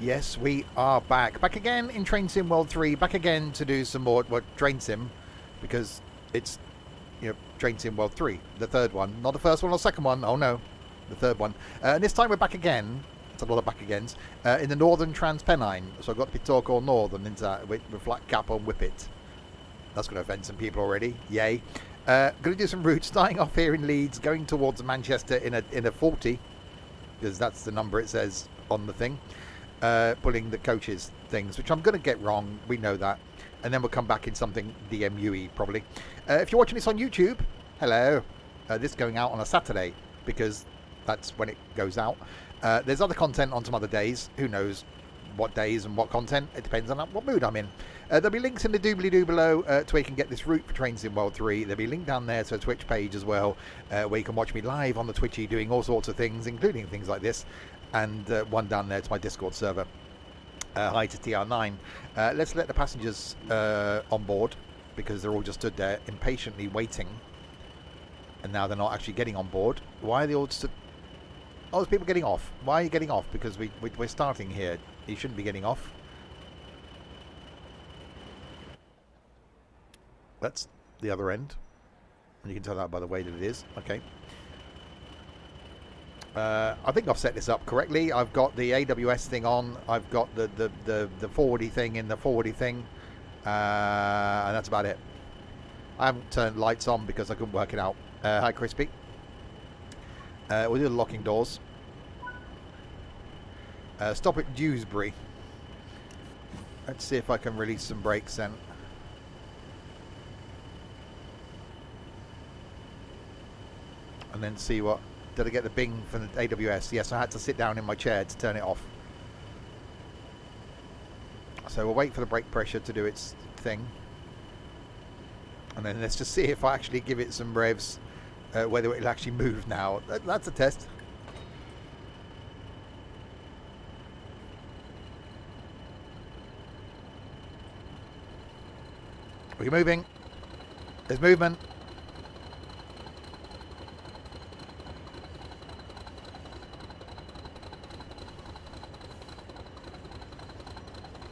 Yes, we are back. Back again in Train Sim World 3. Back again to do some more, well, Train Sim, because it's, you know, Train Sim World 3, the third one. Not the first one or second one, oh no, the third one. And this time we're back again, it's a lot of back agains, in the Northern Trans-Pennine. So I've got to be talk all Northern into that with flat cap on Whippet. That's going to offend some people already, yay. Going to do some routes, starting off here in Leeds, going towards Manchester in a 40, because that's the number it says on the thing. Pulling the coaches things, which I'm going to get wrong, we know that, and then we'll come back in something DMUE probably. If you're watching this on YouTube, hello. This is going out on a Saturday because that's when it goes out. There's other content on some other days, who knows what days and what content, it depends on what mood I'm in. There'll be links in the doobly-doo below to where you can get this route for Train Sim World 3. There'll be a link down there to a Twitch page as well, where you can watch me live on the Twitchy doing all sorts of things, including things like this. And one down there to my Discord server. Hi to TR9. Let's let the passengers on board, because they're all just stood there impatiently waiting. And now they're not actually getting on board. Why are they all stood? Oh, there's people getting off. Why are you getting off? Because we're starting here. You shouldn't be getting off. That's the other end. And you can tell that by the way that it is. Okay. I think I've set this up correctly. I've got the AWS thing on. I've got the forwardy thing in the forwardy thing. And that's about it. I haven't turned lights on because I couldn't work it out. Hi, Crispy. We'll do the locking doors. Stop at Dewsbury. Let's see if I can release some brakes then. And then see what... Did I get the bing from the AWS? Yes, I had to sit down in my chair to turn it off. So we'll wait for the brake pressure to do its thing. And then let's just see if I actually give it some revs, whether it'll actually move now. That's a test. We're moving. There's movement.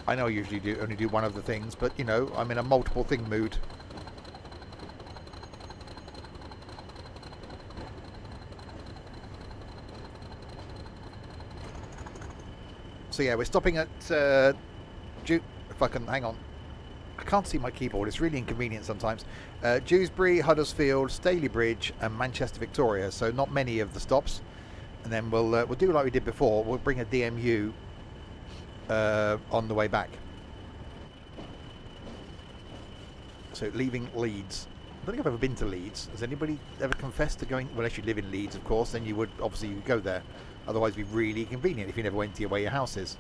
I know I usually only do one of the things, but you know, I'm in a multiple thing mood. So yeah, we're stopping at if I can hang on. I can't see my keyboard, it's really inconvenient sometimes. Dewsbury, Huddersfield, Stalybridge and Manchester Victoria, so not many of the stops. And then we'll do like we did before, we'll bring a DMU on the way back. So leaving Leeds. I don't think I've ever been to Leeds. Has anybody ever confessed to going? Well, unless you live in Leeds, of course, then you would obviously go there. Otherwise, it'd be really convenient if you never went to where your house is.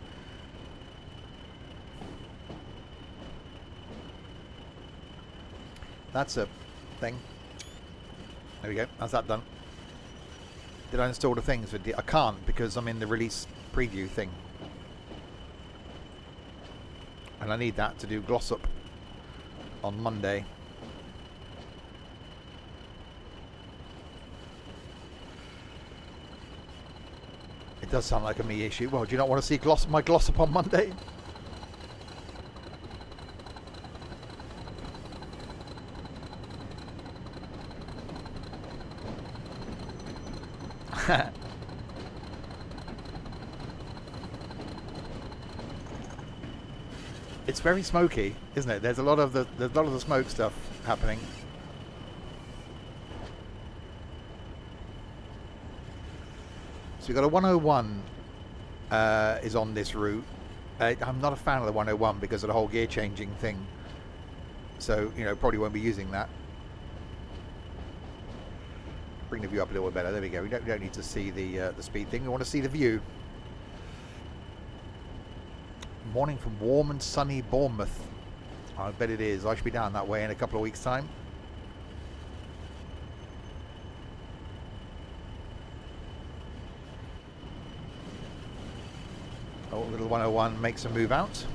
That's a thing. There we go. How's that done? Did I install the things for I can't because I'm in the release preview thing. And I need that to do gloss up on Monday. It does sound like a me issue. Well, do you not want to see my gloss up on Monday? It's very smoky, isn't it? There's a lot of the smoke stuff happening. So we've got a 101 is on this route. I'm not a fan of the 101 because of the whole gear changing thing. So, you know, probably won't be using that. Bring the view up a little bit better. There we go. We don't need to see the speed thing. We want to see the view. Morning from warm and sunny Bournemouth. I bet it is. I should be down that way in a couple of weeks' time. Oh, little 101 makes a move out.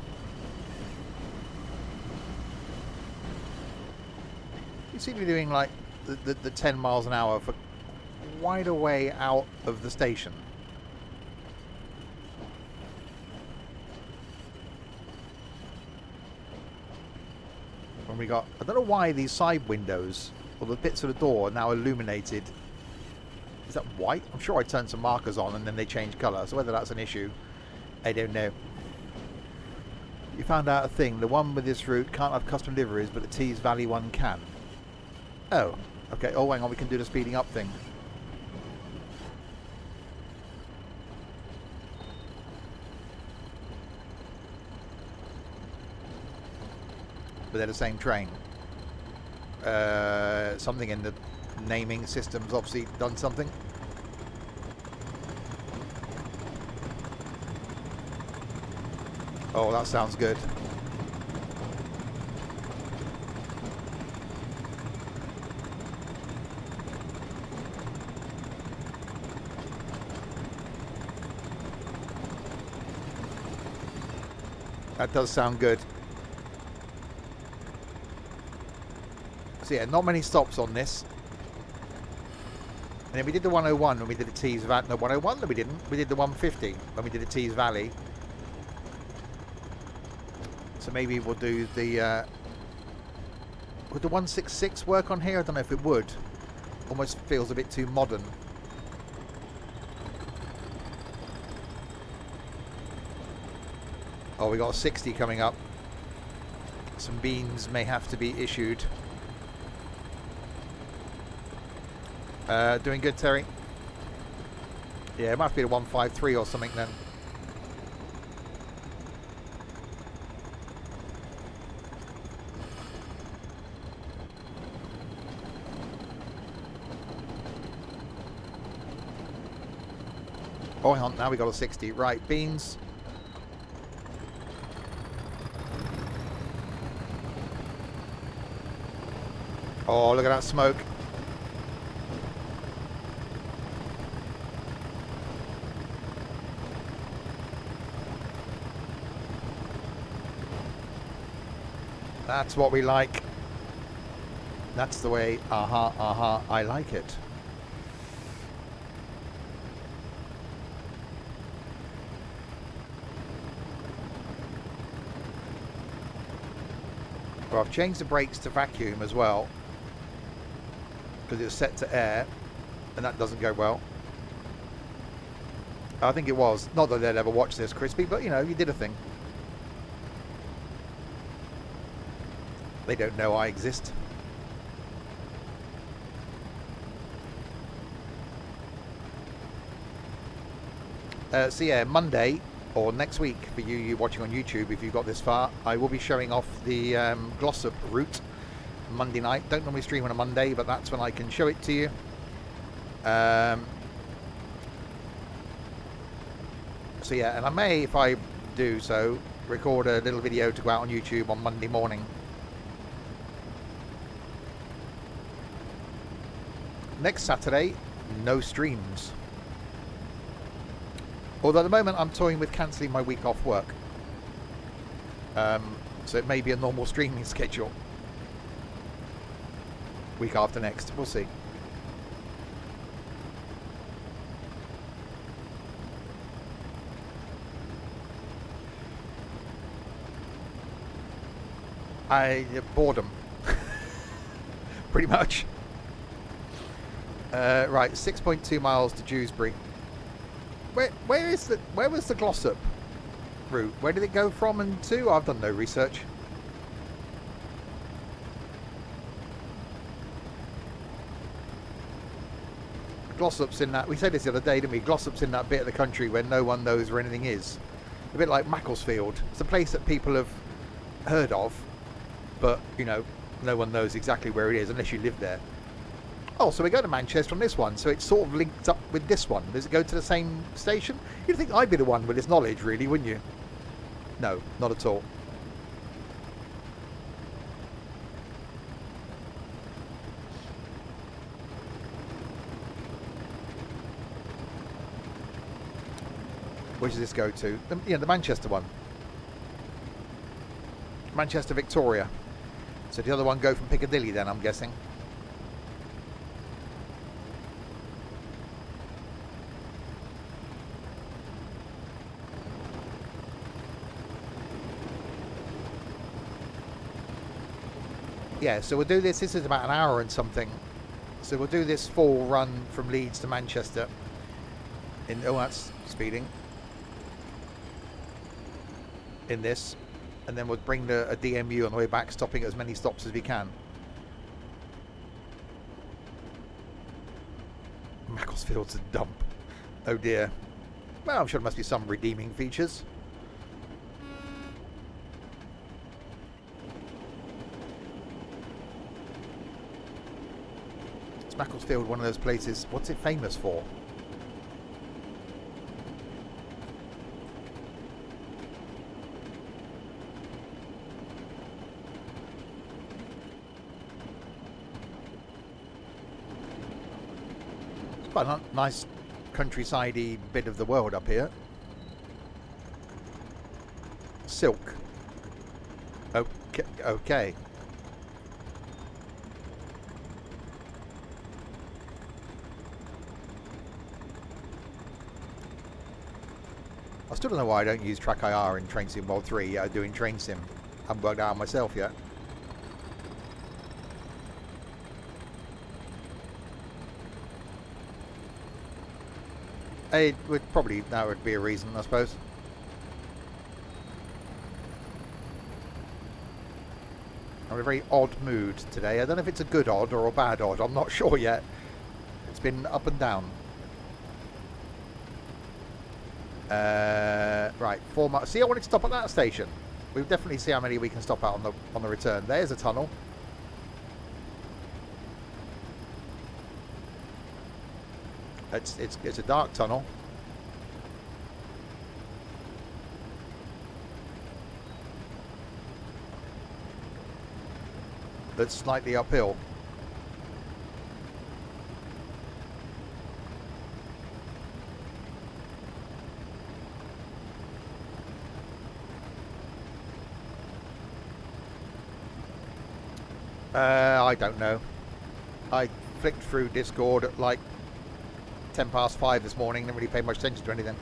You seem to be doing like the 10 miles an hour for quite a way out of the station. When we got, I don't know why these side windows or the bits of the door are now illuminated. Is that white? I'm sure I turned some markers on and then they change colour. So whether that's an issue, I don't know. You found out a thing. The one with this route can't have custom liveries, but the Tees Valley one can. Oh, okay. Oh, hang on. We can do the speeding up thing. But they're the same train. Something in the naming system's obviously done something. Oh, that sounds good. That does sound good. So yeah, not many stops on this. And then we did the 101 when we did the Tees Valley. No, 101 that we didn't. We did the 150 when we did the Tees Valley. So maybe we'll do the... would the 166 work on here? I don't know if it would. Almost feels a bit too modern. Oh, we got a 60 coming up. Some beans may have to be issued. Doing good, Terry. Yeah, it must be a 153 or something then. Oh, hang on, now we got a 60. Right, beans. Oh, look at that smoke. That's what we like. That's the way, I like it. Well, I've changed the brakes to vacuum as well, because it was set to air, and that doesn't go well. I think it was. Not that they'll ever watch this, Crispy, but you know, you did a thing. They don't know I exist. So yeah, Monday or next week for you watching on YouTube, if you've got this far, I will be showing off the Glossop route Monday night. Don't normally stream on a Monday, but that's when I can show it to you. So yeah, and I may, if I do so, record a little video to go out on YouTube on Monday morning. Next Saturday, no streams. Although at the moment I'm toying with cancelling my week off work. So it may be a normal streaming schedule. Week after next, we'll see. Boredom. Pretty much. Right, 6.2 miles to Dewsbury. Where was the Glossop route? Where did it go from and to? I've done no research. Glossop's in that, we said this the other day, didn't we? Glossop's in that bit of the country where no one knows where anything is. A bit like Macclesfield. It's a place that people have heard of, but, you know, no one knows exactly where it is unless you live there. Oh, so we go to Manchester on this one, so it's sort of linked up with this one. Does it go to the same station? You'd think I'd be the one with this knowledge, really, wouldn't you? No, not at all. Where does this go to? The Manchester one. Manchester Victoria. So the other one go from Piccadilly then, I'm guessing. Yeah, so we'll do this. This is about an hour and something. So we'll do this full run from Leeds to Manchester. Oh, that's speeding. In this. And then we'll bring a DMU on the way back, stopping at as many stops as we can. Macclesfield's a dump. Oh dear. Well, I'm sure there must be some redeeming features. Is Macclesfield one of those places? What's it famous for? It's quite a nice countryside-y bit of the world up here. Silk. Okay. Okay. I still don't know why I don't use Track IR in Train Sim World 3 doing Train Sim. I haven't worked out myself yet. It would probably, that would be a reason, I suppose. I'm in a very odd mood today. I don't know if it's a good odd or a bad odd. I'm not sure yet. It's been up and down. Right, 4 miles. See, I wanted to stop at that station. We'll definitely see how many we can stop at on the return. There's a tunnel. It's a dark tunnel. That's slightly uphill. I don't know. I flicked through Discord at like 10 past 5 this morning. Didn't really pay much attention to anything.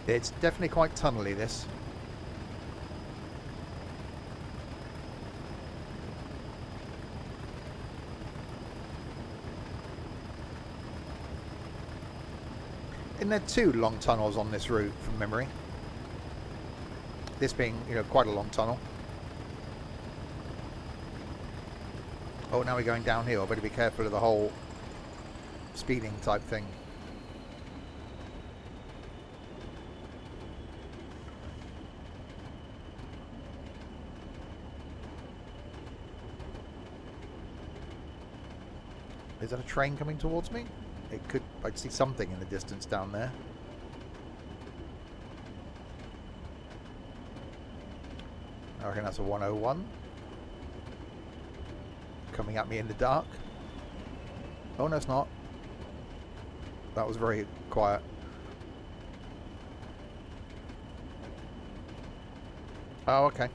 It's definitely quite tunnely, this. And there are 2 long tunnels on this route from memory. This being, you know, quite a long tunnel. Oh, now we're going downhill. Better be careful of the whole speeding type thing. Is that a train coming towards me? It could. I'd see something in the distance down there. I reckon that's a 101. Coming at me in the dark. Oh no, it's not. That was very quiet. Oh, okay.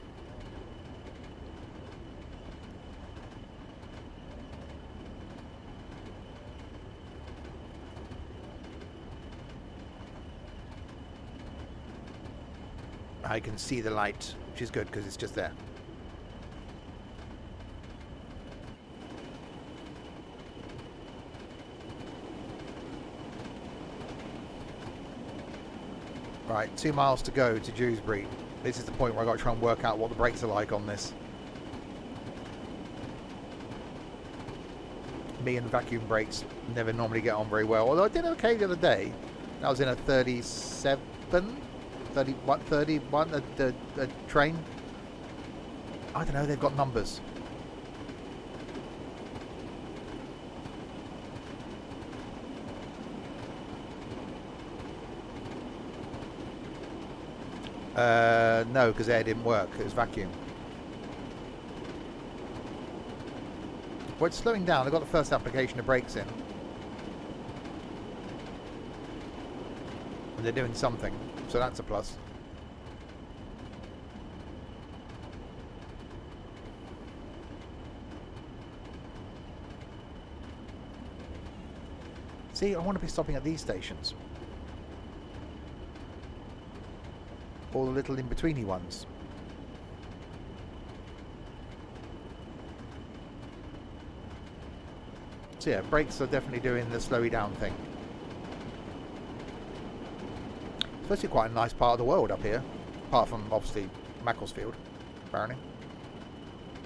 I can see the light, which is good because it's just there. Right, 2 miles to go to Dewsbury. This is the point where I've got to try and work out what the brakes are like on this. Me and vacuum brakes never normally get on very well, although I did okay the other day. That was in a 37, 31, a train. I don't know, they've got numbers. No, because air didn't work. It was vacuum. Well, it's slowing down. I got the first application of brakes in. And they're doing something, so that's a plus. See, I want to be stopping at these stations. all the little in-betweeny ones. So yeah, brakes are definitely doing the slowy down thing. It's supposed to be quite a nice part of the world up here, apart from obviously Macclesfield, apparently.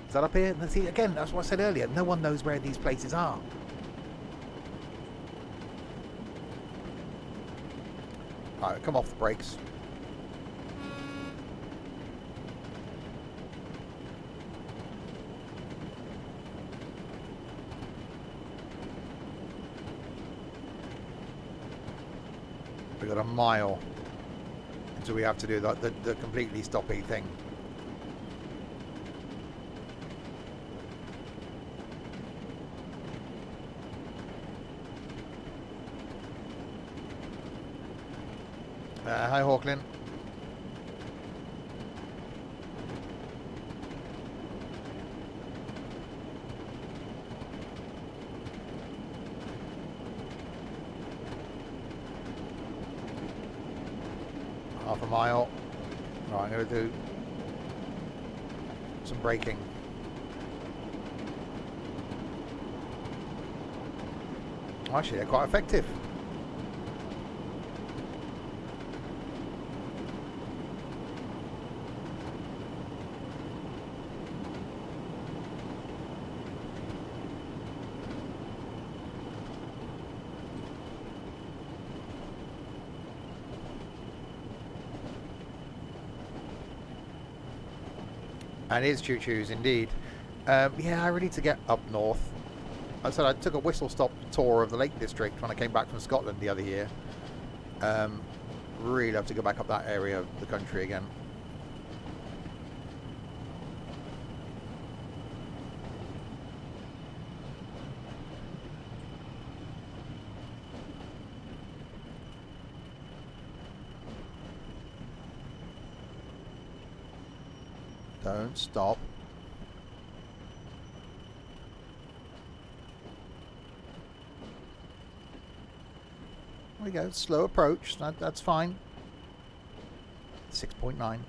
Is that up here? And see, again, that's what I said earlier. No one knows where these places are. Alright, come off the brakes. We've got a mile until we have to do the completely stoppy thing. Hi Hawklin. Half a mile. Right, I'm going to do some braking. Actually, they're quite effective. And it is choo-choos indeed. Yeah, I really need to get up north. I said I took a whistle-stop tour of the Lake District when I came back from Scotland the other year. Really have to go back up that area of the country again. Don't stop. There we go, slow approach, that's fine. 6.9.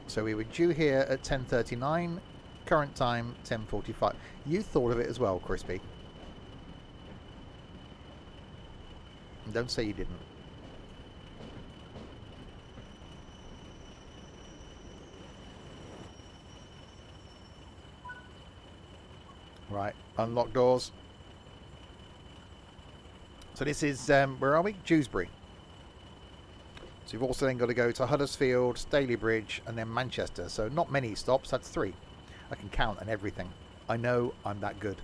So we were due here at 10:39, current time 10:45. You thought of it as well, Crispy. Don't say you didn't. Right, unlock doors. So this is, where are we? Dewsbury. So you've also then got to go to Huddersfield, Stalybridge, and then Manchester. So not many stops, that's 3. I can count and everything. I know I'm that good.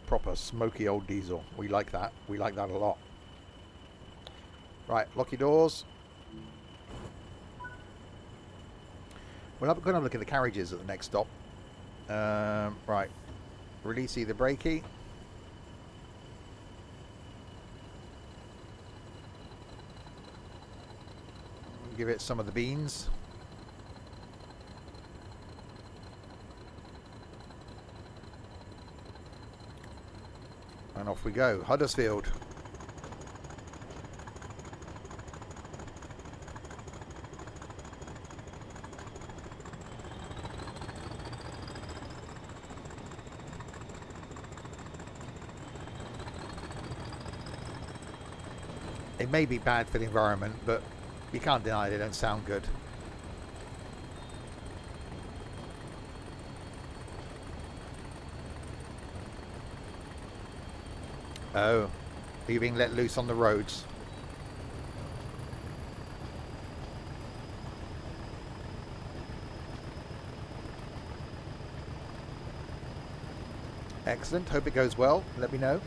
Proper smoky old diesel. We like that. We like that a lot. Right, lock your doors. We'll have a look at the carriages at the next stop. Right, release the brakey. Give it some of the beans. And off we go. Huddersfield. It may be bad for the environment, but you can't deny they don't sound good. Oh, are you being let loose on the roads? Excellent, hope it goes well. Let me know.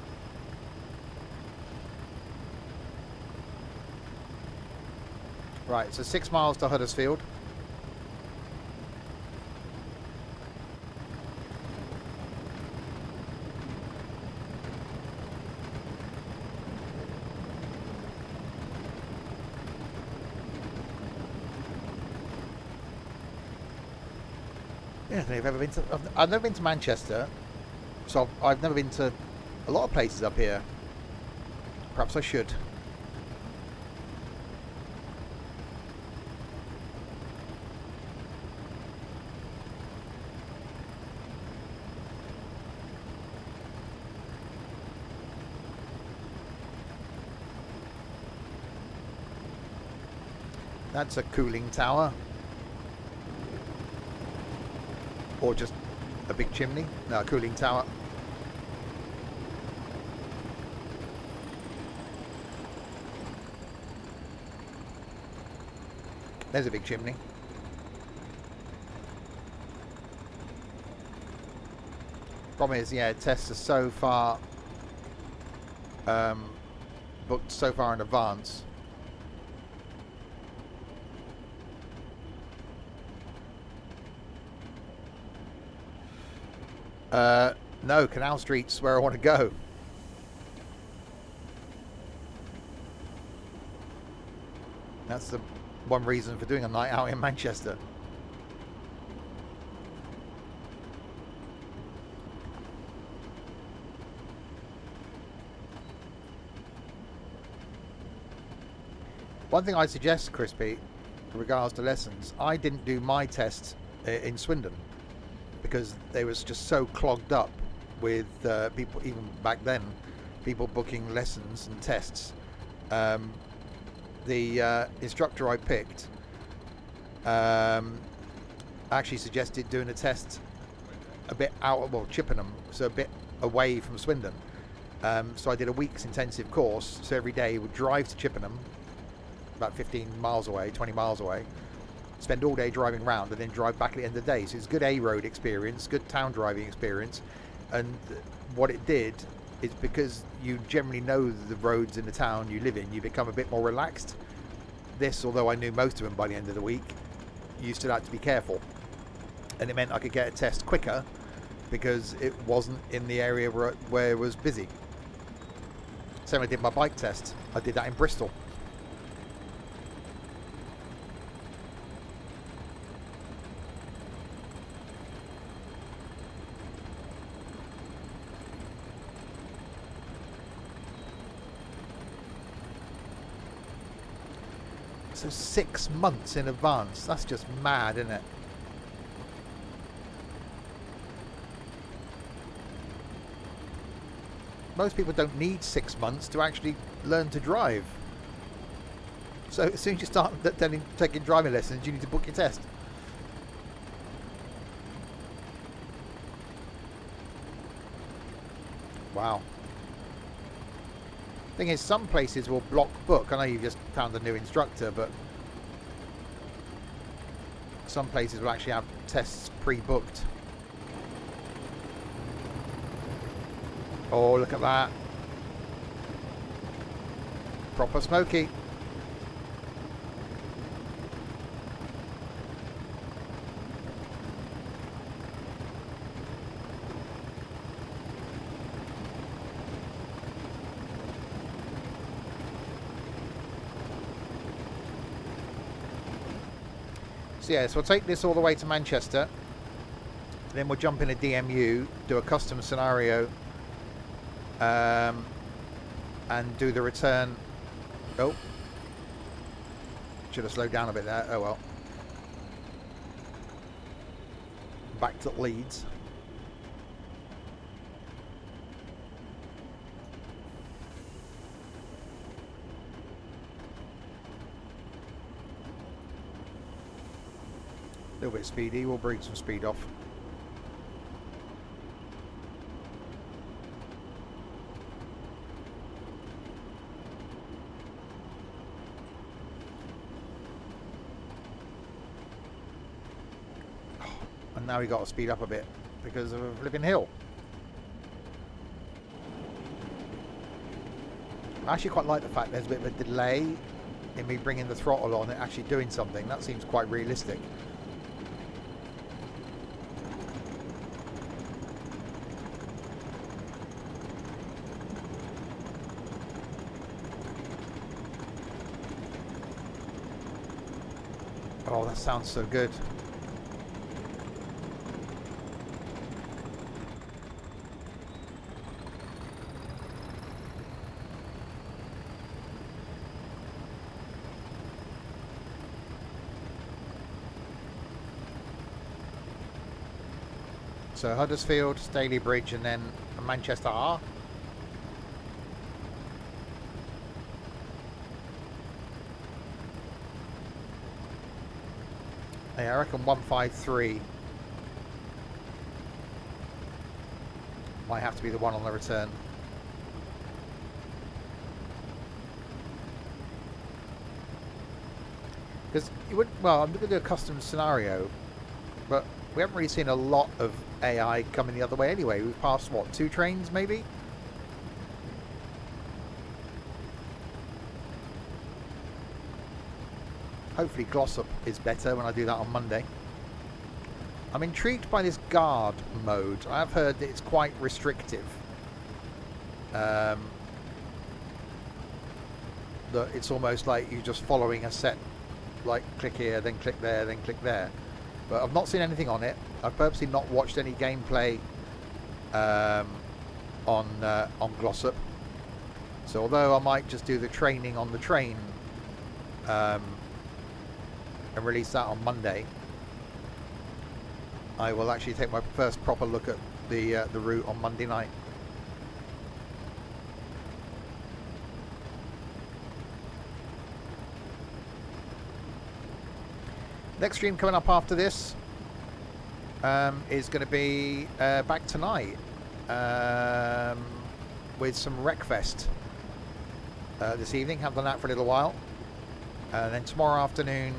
Right, so 6 miles to Huddersfield. Yeah, I've never been to. I've never been to Manchester, so I've never been to a lot of places up here. Perhaps I should. That's a cooling tower. Or just a big chimney. No, a cooling tower. There's a big chimney. Problem is, yeah, tests are so far booked so far in advance. No, Canal Street's where I want to go. That's the one reason for doing a night out in Manchester. One thing I suggest, Crispy, in regards to lessons, I didn't do my test in Swindon because they was just so clogged up with people, even back then, people booking lessons and tests. The instructor I picked actually suggested doing a test a bit out of, well, Chippenham, so a bit away from Swindon. So I did a week's intensive course, so every day would drive to Chippenham, about 15 miles away, 20 miles away, spend all day driving around and then drive back at the end of the day. So it's good A-road experience, good town driving experience. And what it did is, because you generally know the roads in the town you live in, you become a bit more relaxed. This, although I knew most of them by the end of the week, you still had to be careful. And it meant I could get a test quicker because it wasn't in the area where it was busy. Same when I did my bike test. I did that in Bristol. So 6 months in advance. That's just mad, isn't it? Most people don't need 6 months to actually learn to drive. So as soon as you start taking driving lessons, you need to book your test. Wow. Thing is, some places will block book. I know you just found a new instructor, but some places will actually have tests pre-booked. Oh, look at that. Proper smoky. So yeah, so we'll take this all the way to Manchester, then we'll jump in a DMU, do a custom scenario, and do the return. Oh, should have slowed down a bit there. Oh well. Back to Leeds. A little bit speedy, we'll bring some speed off. And now we got to speed up a bit because of Flipping Hill. I actually quite like the fact there's a bit of a delay in me bringing the throttle on and actually doing something. That seems quite realistic. Oh, that sounds so good. So Huddersfield, Staley Bridge, and then Manchester R. Yeah, I reckon 153 might have to be the one on the return. Because you would, well, I'm going to do a custom scenario, but we haven't really seen a lot of AI coming the other way anyway. We've passed, what, 2 trains maybe? Hopefully Glossop is better when I do that on Monday. I'm intrigued by this guard mode. I have heard that it's quite restrictive. That it's almost like you're just following a set, like click here, then click there, then click there. But I've not seen anything on it. I've purposely not watched any gameplay on Glossop. So although I might just do the training on the train and release that on Monday, I will actually take my first proper look at the route on Monday night. Next stream coming up after this is going to be back tonight with some Wreckfest this evening. Haven't done that for a little while. And then tomorrow afternoon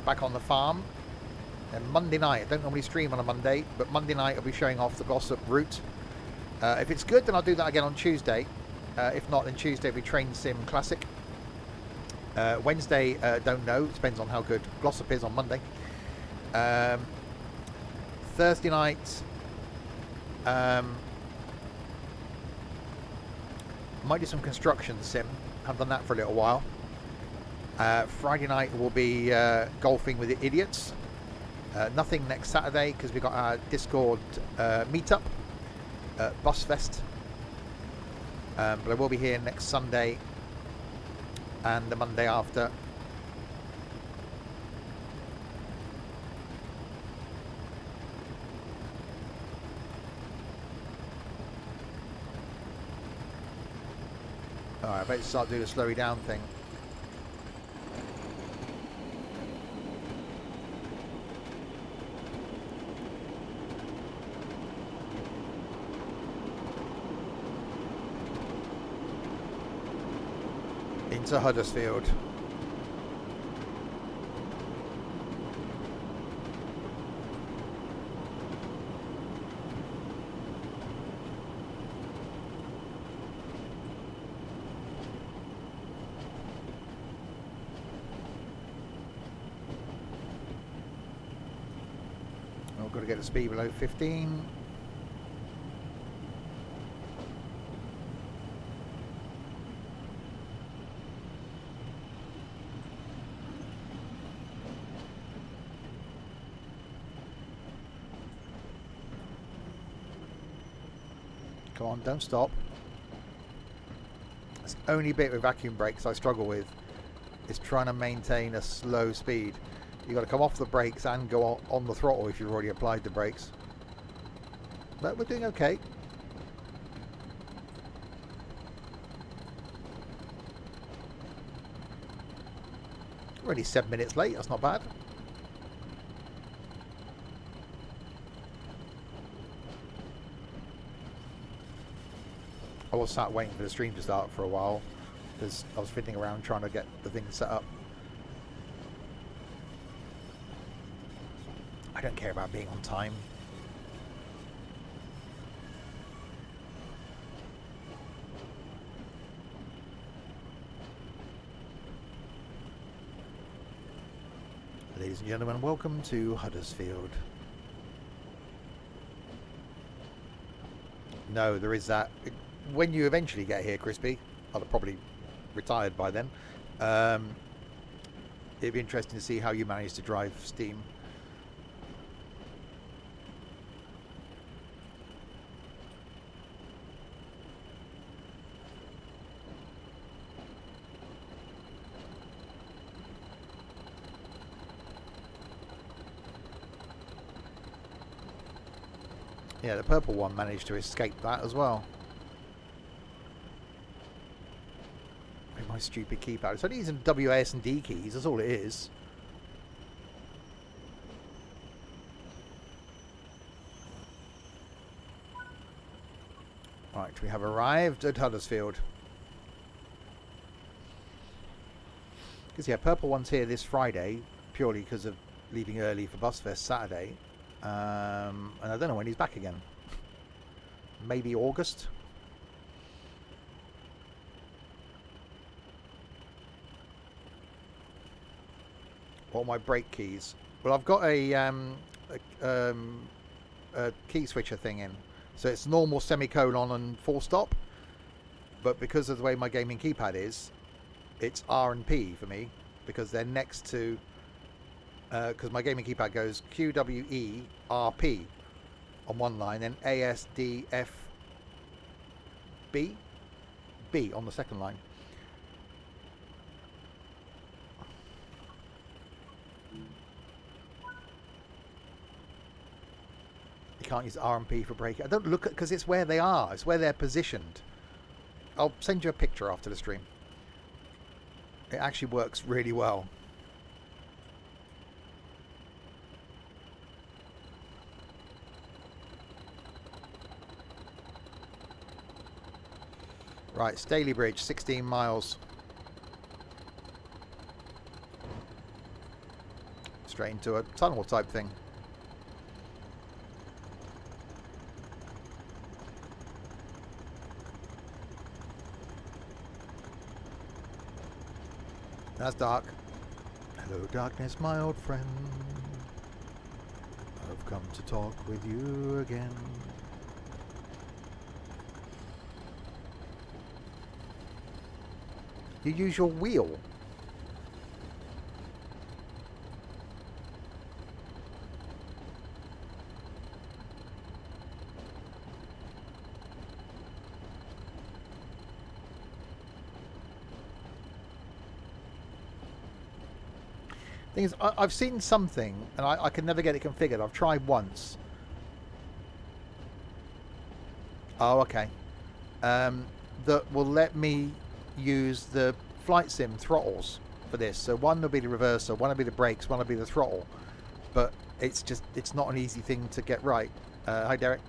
back on the farm. And Monday night, I don't normally stream on a Monday, but Monday night I'll be showing off the Glossop route. If it's good, then I'll do that again on Tuesday. If not, then Tuesday will be Train Sim Classic. Wednesday, don't know. Depends on how good Glossop is on Monday. Thursday night, might do some construction sim. Haven't done that for a little while. Friday night will be golfing with the idiots. Nothing next Saturday because we've got our Discord meetup at Busfest. But I will be here next Sunday and the Monday after. Alright, I better start doing the slowy down thing. Into Huddersfield. I've got to get the speed below 15. Come on, don't stop. That's the only bit with vacuum brakes I struggle with, is trying to maintain a slow speed. You've got to come off the brakes and go on the throttle if you've already applied the brakes. But we're doing okay. We're only 7 minutes late, that's not bad. I was sat waiting for the stream to start for a while because I was fiddling around trying to get the thing set up. I don't care about being on time. Ladies and gentlemen, welcome to Huddersfield. No, there is that. When you eventually get here, Crispy, I'll have probably retired by then. It'd be interesting to see how you manage to drive Steam. Yeah, the purple one managed to escape that as well. My stupid keypad. It's only using WAS and D keys, that's all it is. Right, we have arrived at Huddersfield. Because, yeah, purple one's here this Friday, purely because of leaving early for Busfest Saturday. And I don't know when he's back again. Maybe August? What are my brake keys? Well, I've got a key switcher thing in. So it's normal semicolon and full stop. But because of the way my gaming keypad is, it's R and P for me. Because they're next to... because my gaming keypad goes Q, W, E, R, P on one line. And A, S, D, F, B? B on the second line. You can't use R and P for braking. I don't look at, because it's where they are. It's where they're positioned. I'll send you a picture after the stream. It actually works really well. Right, Staley Bridge, 16 miles. Straight into a tunnel type thing. That's dark. Hello, darkness, my old friend. I've come to talk with you again. You use your wheel. Thing is, I've seen something, and I can never get it configured. I've tried once. Oh, okay. That will let me use the flight sim throttles for this. So one will be the reverser, one will be the brakes, one will be the throttle. But it's just, it's not an easy thing to get right. Hi, Derek.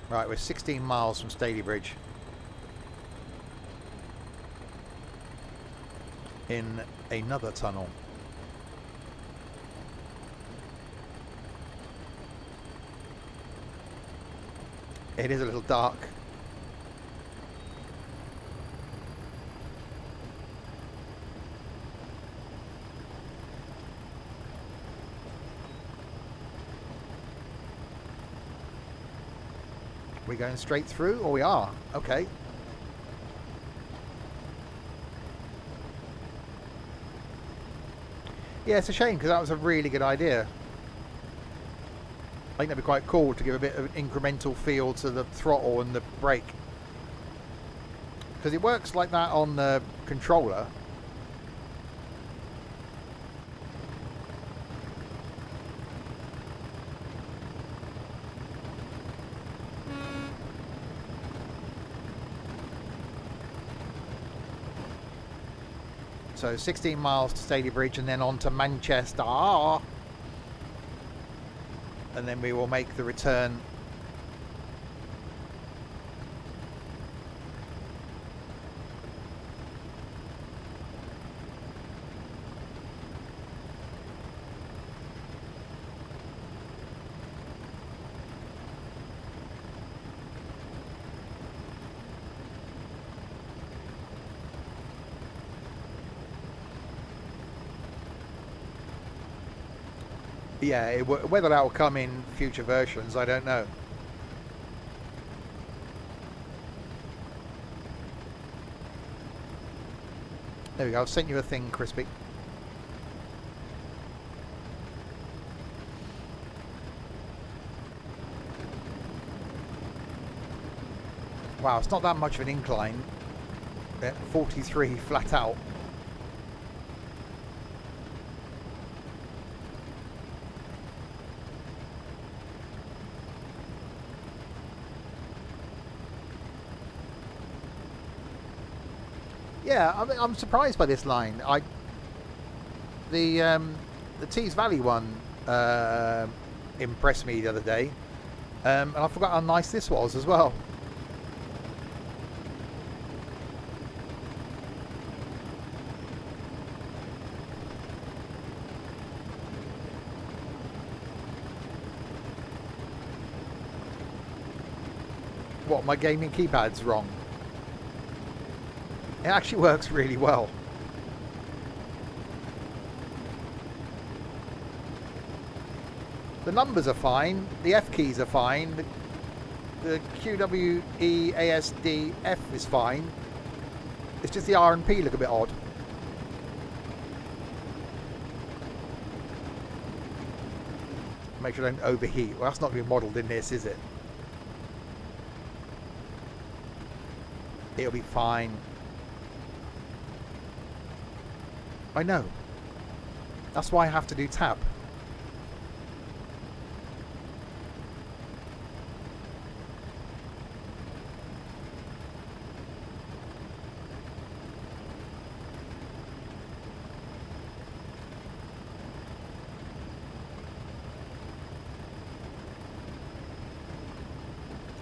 Right, we're 16 miles from Staley Bridge. In another tunnel. It is a little dark. We're going straight through, or we are? Okay. Yeah, it's a shame because that was a really good idea. I think that'd be quite cool to give a bit of an incremental feel to the throttle and the brake. Because it works like that on the controller. So 16 miles to Staley Bridge and then on to Manchester. And then we will make the return. Yeah, whether that will come in future versions, I don't know. There we go, I've sent you a thing, Crispy. Wow, it's not that much of an incline. 43 flat out. Yeah, I'm surprised by this line. The Tees Valley one impressed me the other day, and I forgot how nice this was as well. What, my gaming keypad's wrong? It actually works really well. The numbers are fine, the F keys are fine, the QWEASDF is fine. It's just the R and P look a bit odd. Make sure I don't overheat. Well, that's not going to be modelled in this, is it? It'll be fine. I know. That's why I have to do tab.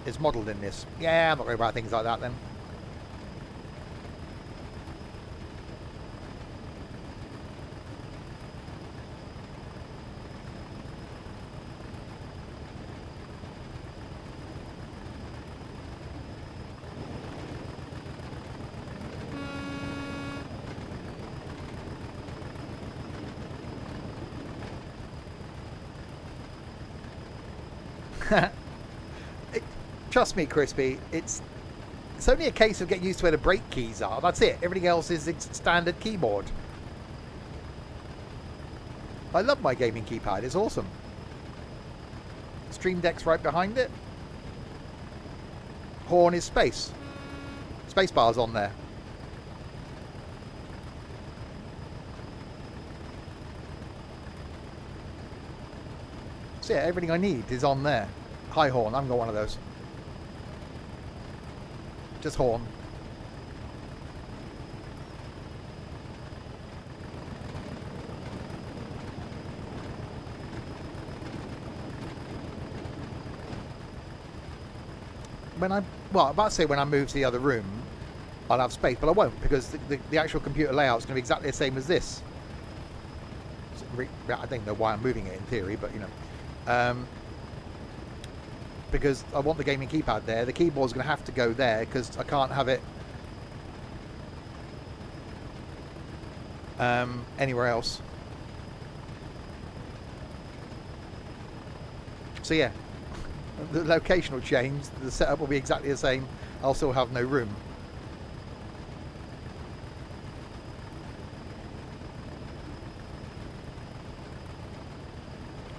It's modelled in this. Yeah, I'm not worried about things like that then. Trust me, Crispy, it's only a case of getting used to where the brake keys are. That's it. Everything else is standard keyboard. I love my gaming keypad. It's awesome. Stream Deck's right behind it. Horn is space. Space bar's on there. So yeah, everything I need is on there. High horn. I haven't got one of those. Just horn. When I'm about to say when I move to the other room, I'll have space, but I won't because the actual computer layout is going to be exactly the same as this. I don't know why I'm moving it in theory, but you know. Because I want the gaming keypad there. The keyboard's going to have to go there because I can't have it anywhere else. So yeah, the location will change. The setup will be exactly the same. I'll still have no room.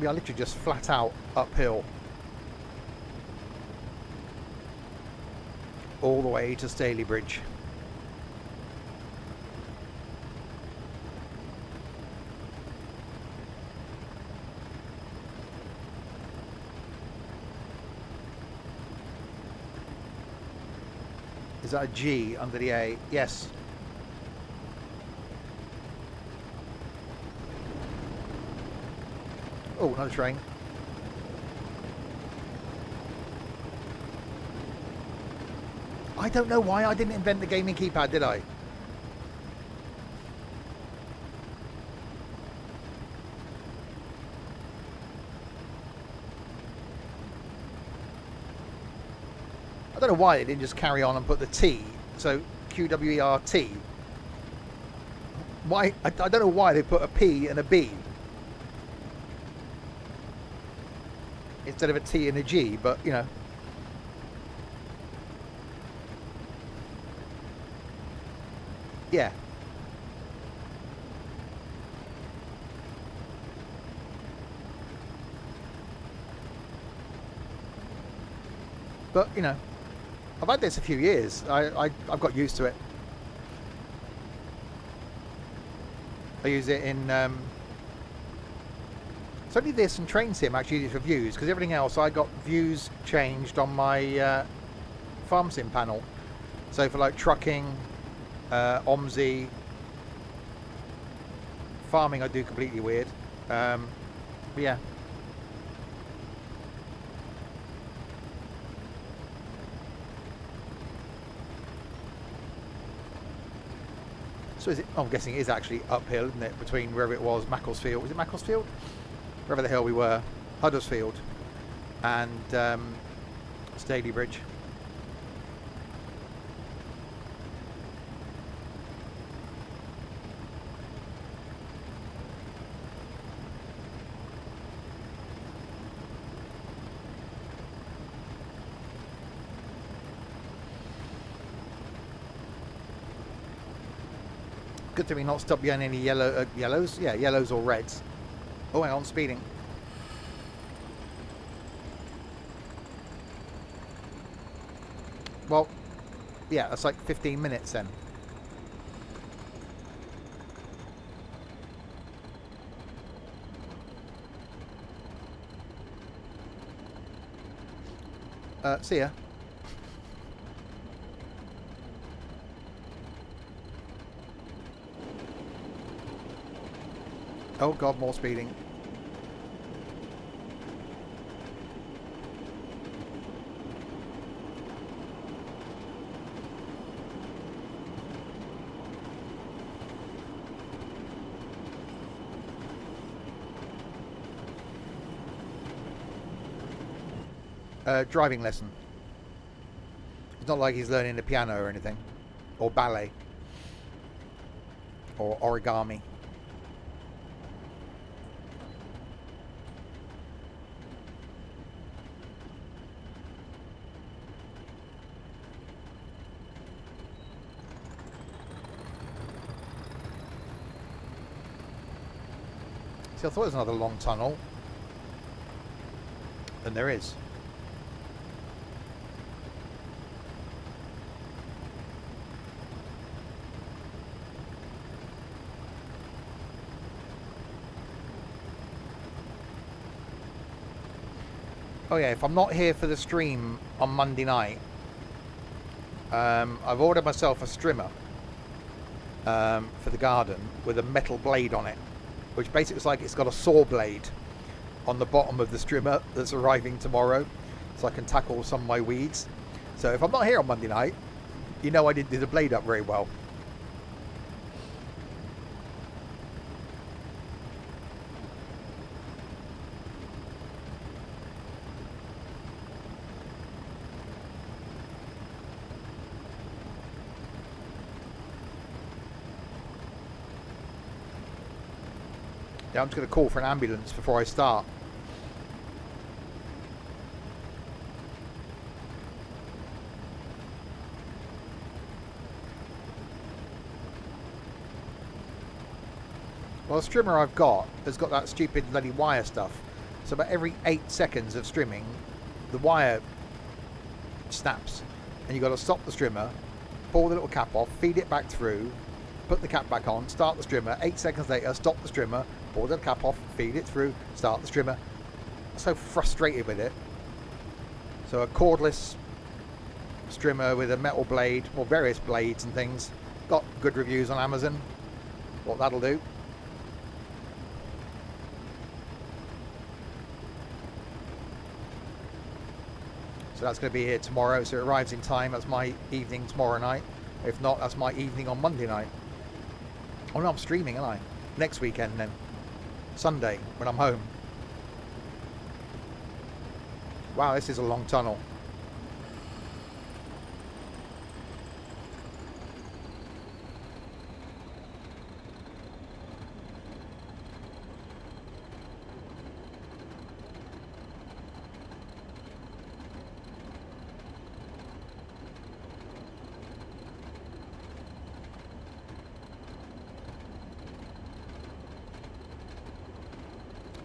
We are literally just flat out uphill. All the way to Stalybridge. Is that a G under the A? Yes. Oh, another train. I don't know why I didn't invent the gaming keypad, did I? I don't know why they didn't just carry on and put the T, so QWERT. Why? I don't know why they put a P and a B instead of a T and a G, but you know. Yeah. But, you know, I've had this a few years. I've got used to it. I use it in... it's only this and Train Sim actually use for views, because everything else I got views changed on my Farm Sim panel. So for like trucking... OMSI. Farming I do completely weird. But yeah. So is it? I'm guessing it is actually uphill, isn't it? Between wherever it was, Macclesfield. Was it Macclesfield? Wherever the hell we were, Huddersfield, and Stalybridge. Good thing we not stopped behind any yellows. Yeah, yellows or reds. Oh, hang on, speeding. Well, yeah, that's like 15 minutes then. See ya. Oh god, more speeding. Driving lesson. It's not like he's learning the piano or anything. Or ballet. Or origami. See, I thought there was another long tunnel. And there is. Oh yeah, if I'm not here for the stream on Monday night, I've ordered myself a strimmer for the garden with a metal blade on it, which basically is like it's got a saw blade on the bottom of the strimmer that's arriving tomorrow, so I can tackle some of my weeds. So if I'm not here on Monday night, you know I didn't do the blade up very well. Yeah, I'm just going to call for an ambulance before I start. Well, the strimmer I've got has got that stupid bloody wire stuff. So about every 8 seconds of strimming, the wire snaps. And you've got to stop the strimmer, pull the little cap off, feed it back through, put the cap back on, start the strimmer, 8 seconds later, stop the strimmer, pull the cap off, feed it through, start the strimmer. I'm so frustrated with it. So a cordless strimmer with a metal blade, or various blades and things. Got good reviews on Amazon. What that'll do. So that's going to be here tomorrow, so it arrives in time. That's my evening tomorrow night. If not, that's my evening on Monday night. Oh no, I'm streaming, aren't I? Next weekend then. Sunday, when I'm home. Wow, this is a long tunnel.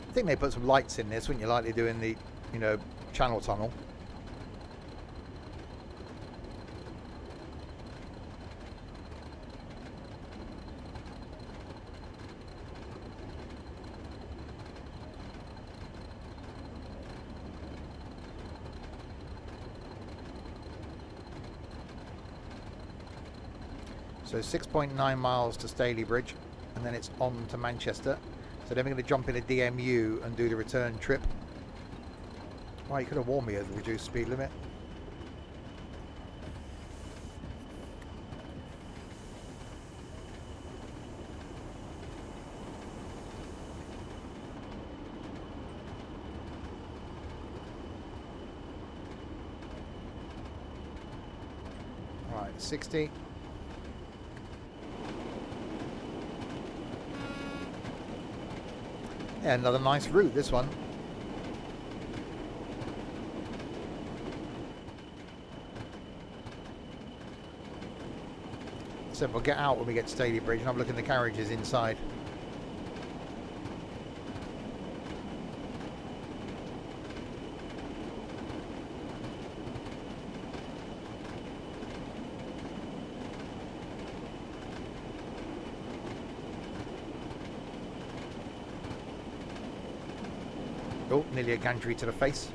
I think they put some lights in this, wouldn't you, like they do in the, you know, channel tunnel. So 6.9 miles to Staley Bridge, and then it's on to Manchester. So then we're going to jump in a DMU and do the return trip. Well, you could have warned me of the reduced speed limit. Right, 60. Yeah, another nice route, this one. So we'll get out when we get to Staley Bridge and have a look at the carriages inside. Oh, nearly a gantry to the face.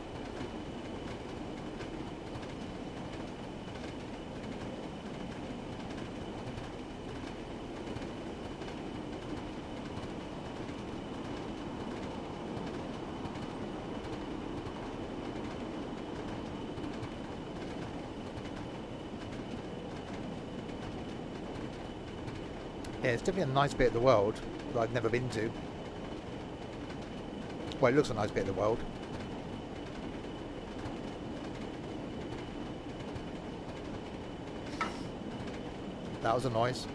Yeah, it's definitely a nice bit of the world that I've never been to. Well, it looks a nice bit of the world. That was a noise.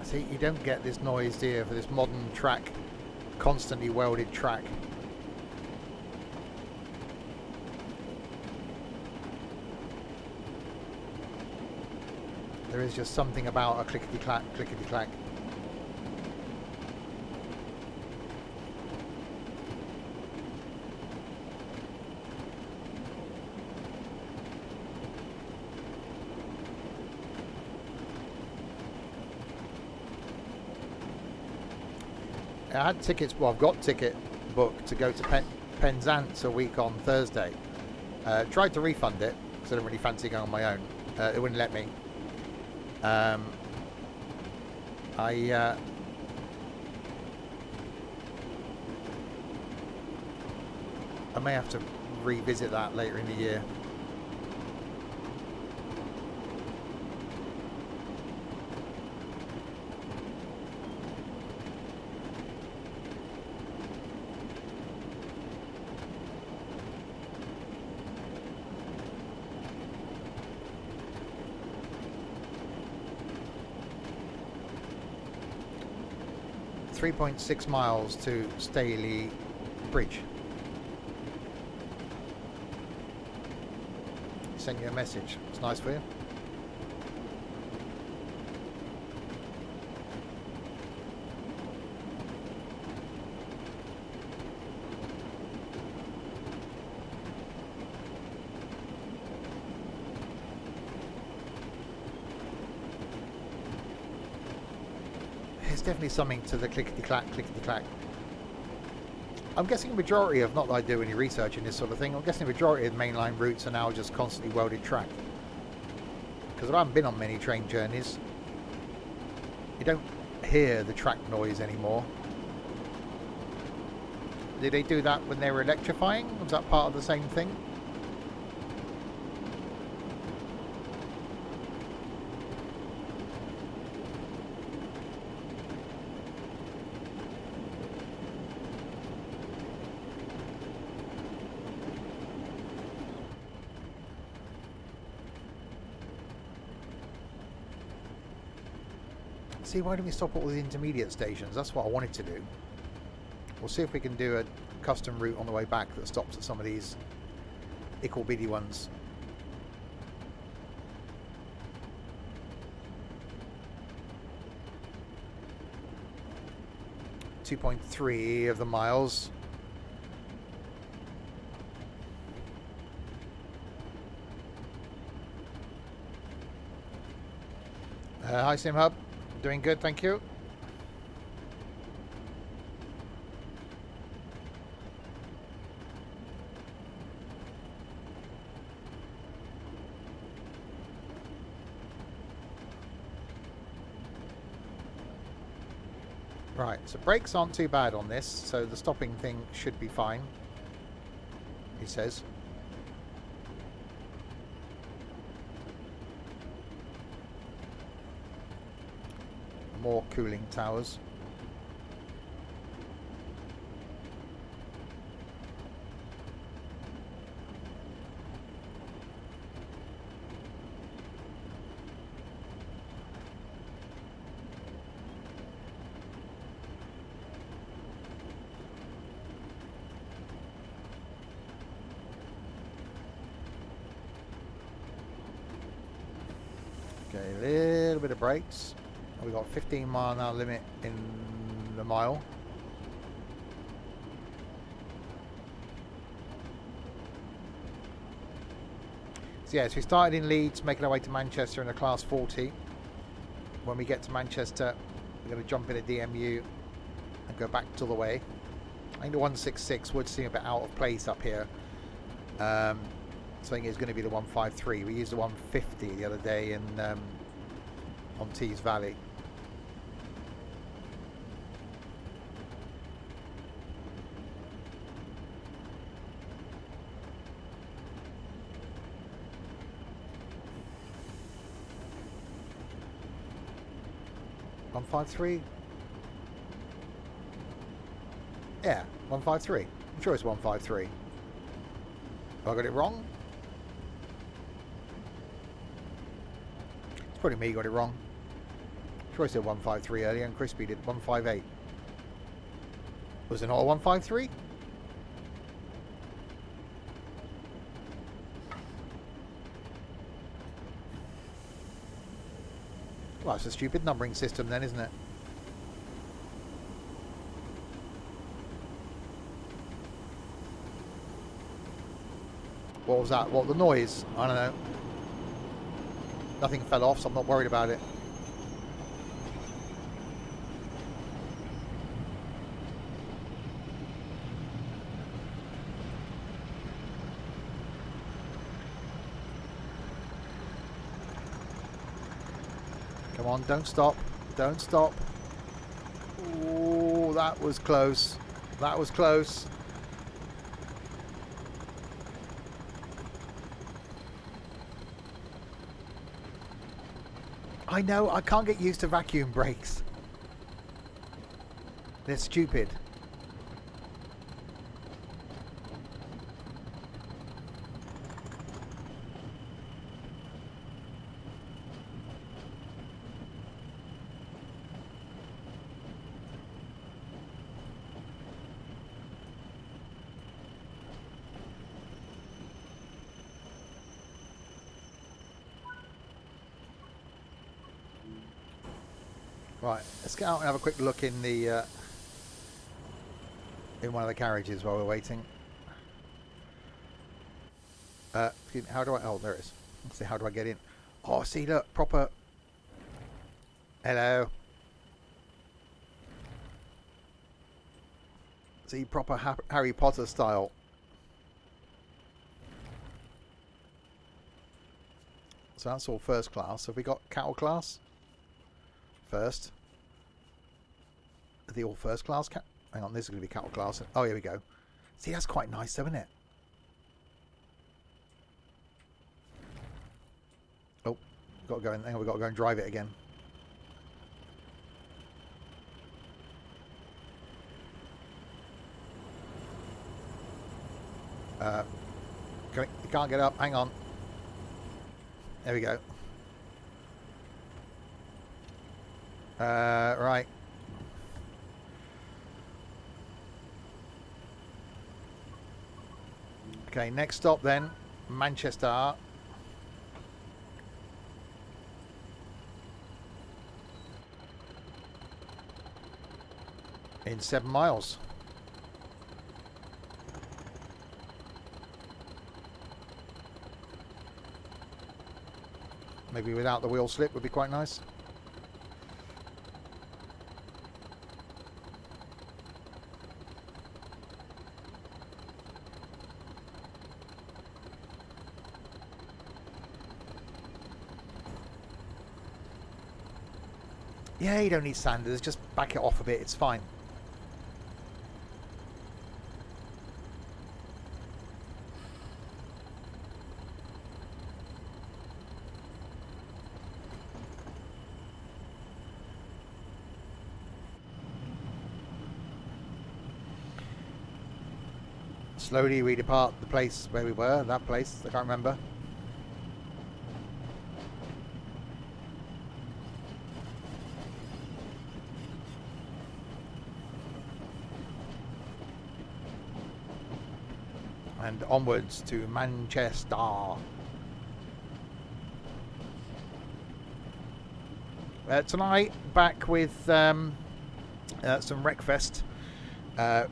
See, you don't get this noise here for this modern track, constantly welded track. There is just something about a clickety-clack, clickety-clack. I had tickets, well, I've got ticket booked to go to Penzance a week on Thursday. Tried to refund it because I didn't really fancy going on my own. It wouldn't let me. I may have to revisit that later in the year. .6 miles to Staley Bridge. Sent you a message. It's nice for you. There's definitely something to the clickety-clack, clickety-clack. I'm guessing the majority of, not that I do any research in this sort of thing, I'm guessing the majority of mainline routes are now just constantly welded track. Because I haven't been on many train journeys. You don't hear the track noise anymore. Did they do that when they were electrifying? Was that part of the same thing? See, why don't we stop at all the intermediate stations? That's what I wanted to do. We'll see if we can do a custom route on the way back that stops at some of these ickle bitty ones. 2.3 of the miles. Hi Sim Hub, doing good, thank you. Right, so brakes aren't too bad on this, so the stopping thing should be fine, he says. More cooling towers. Okay, a little bit of brakes. We've got 15 mile an hour limit in the mile. So yes, we started in Leeds, making our way to Manchester in a class 40. When we get to Manchester, we're going to jump in a DMU and go back to the way. I think the 166 would seem a bit out of place up here. So I think it's going to be the 153. We used the 150 the other day in on Tees Valley. .153? Yeah, 153. I'm sure it's 153. Have I got it wrong? It's probably me who got it wrong. I'm sure I said 153 earlier and Crispy did 158. Was it not a 153? Well, it's a stupid numbering system then, isn't it? What was that? What, the noise? I don't know. Nothing fell off, so I'm not worried about it. Come on, don't stop. Don't stop. Oh, that was close. That was close. I know, I can't get used to vacuum brakes. They're stupid. Right, let's get out and have a quick look in the in one of the carriages while we're waiting. Excuse me, how do I? Oh, there it is. Let's see, how do I get in? Oh, see, look, proper. Hello. See, proper Harry Potter style. So that's all first class. Have we got cattle class? First. Are they all first class? Hang on, this is going to be cattle class. Oh, here we go. See, that's quite nice, though, isn't it? Oh, got to go in. Hang on, we've got to go and drive it again. Can't get up. Hang on. There we go. Right. Okay, next stop then. Manchester. In 7 miles. Maybe without the wheel slip would be quite nice. Yeah, you don't need sanders, just back it off a bit, it's fine. Slowly we depart the place where we were, that place, I can't remember. And onwards to Manchester. Tonight, back with some Wreckfest,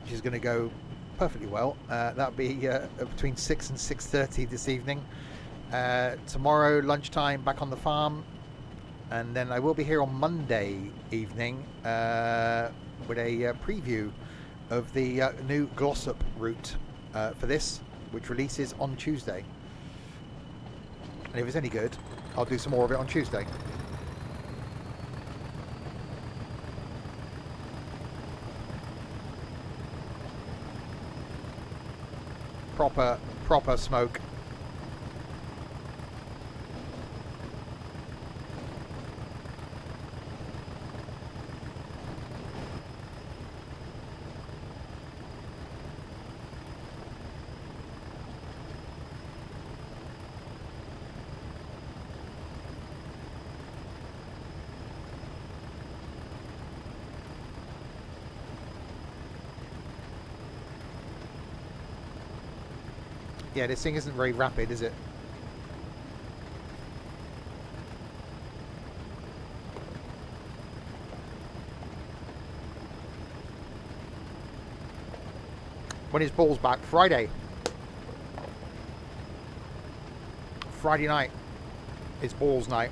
which is going to go perfectly well. That'll be between 6 and 6:30 this evening. Tomorrow, lunchtime, back on the farm. And then I will be here on Monday evening with a preview of the new Glossop route for this, which releases on Tuesday. And if it's any good, I'll do some more of it on Tuesday. Proper smoke. Yeah, this thing isn't very rapid, is it? When is Balls back? Friday. Friday night is Balls night.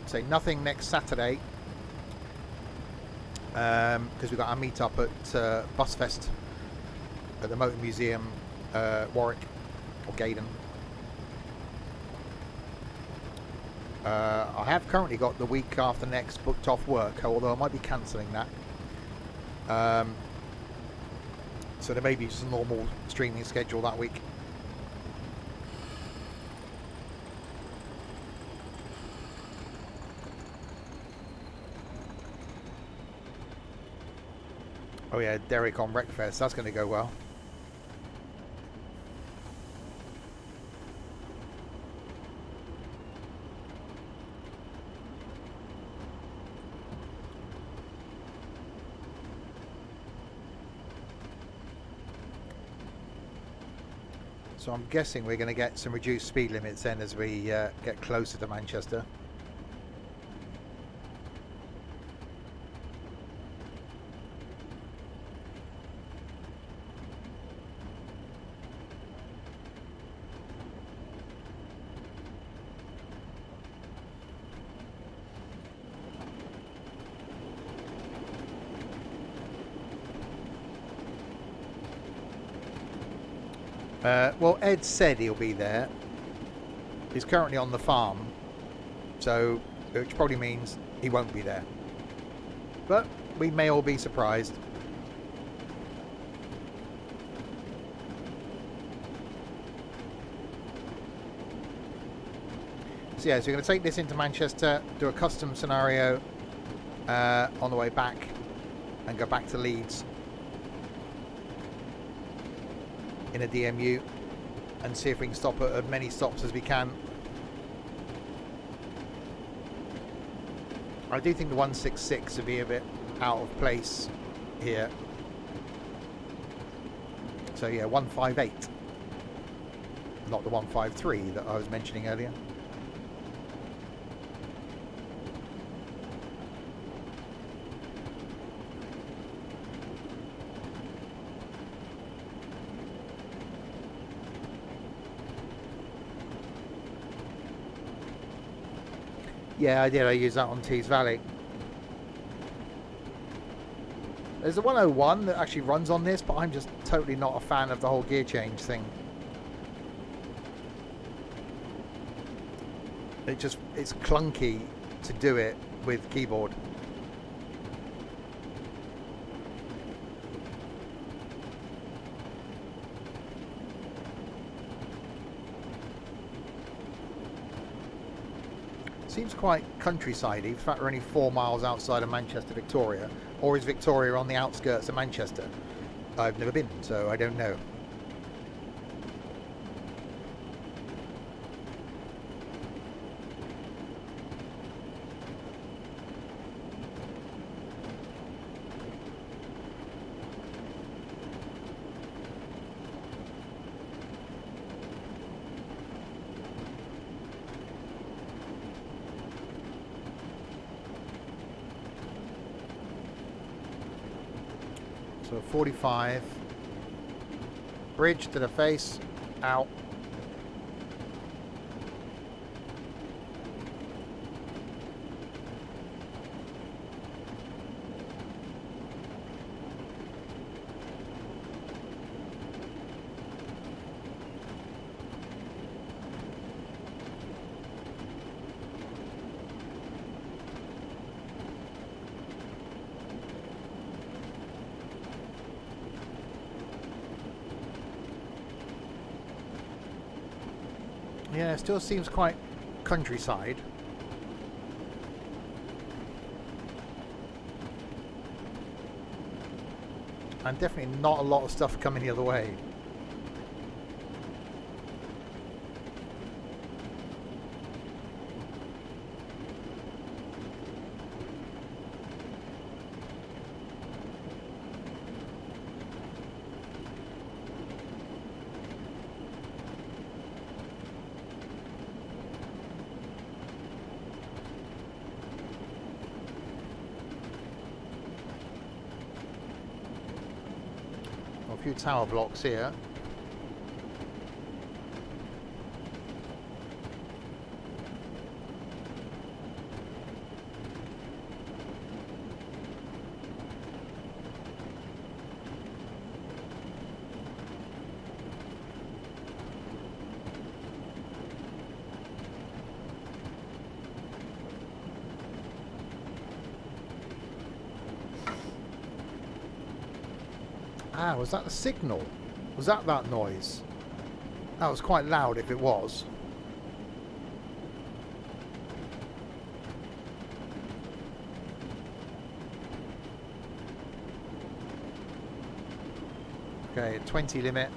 So nothing next Saturday. Because we've got our meet up at Busfest at the Motor Museum, Warwick or Gaydon. I have currently got the week after next booked off work, although I might be cancelling that. So there may be just a normal streaming schedule that week. Oh yeah, Derek on Wreckfest, that's going to go well. So I'm guessing we're going to get some reduced speed limits then as we get closer to Manchester. Well, Ed said he'll be there. He's currently on the farm, so which probably means he won't be there. But we may all be surprised. So yeah, so we're going to take this into Manchester, do a custom scenario on the way back, and go back to Leeds in a DMU and see if we can stop at as many stops as we can. I do think the 166 would be a bit out of place here. So yeah, 158. Not the 153 that I was mentioning earlier. Yeah, I did. I used that on Tees Valley. There's a 101 that actually runs on this, but I'm just totally not a fan of the whole gear change thing. It's clunky to do it with keyboard. Seems quite countryside-y. In fact, we're only 4 miles outside of Manchester, Victoria. Or is Victoria on the outskirts of Manchester? I've never been, so I don't know. So 45, bridge to the face, out. Yeah, it still seems quite countryside. And definitely not a lot of stuff coming the other way. A few tower blocks here. Ah, was that the signal? Was that noise? That was quite loud if it was. Okay, 20 limit.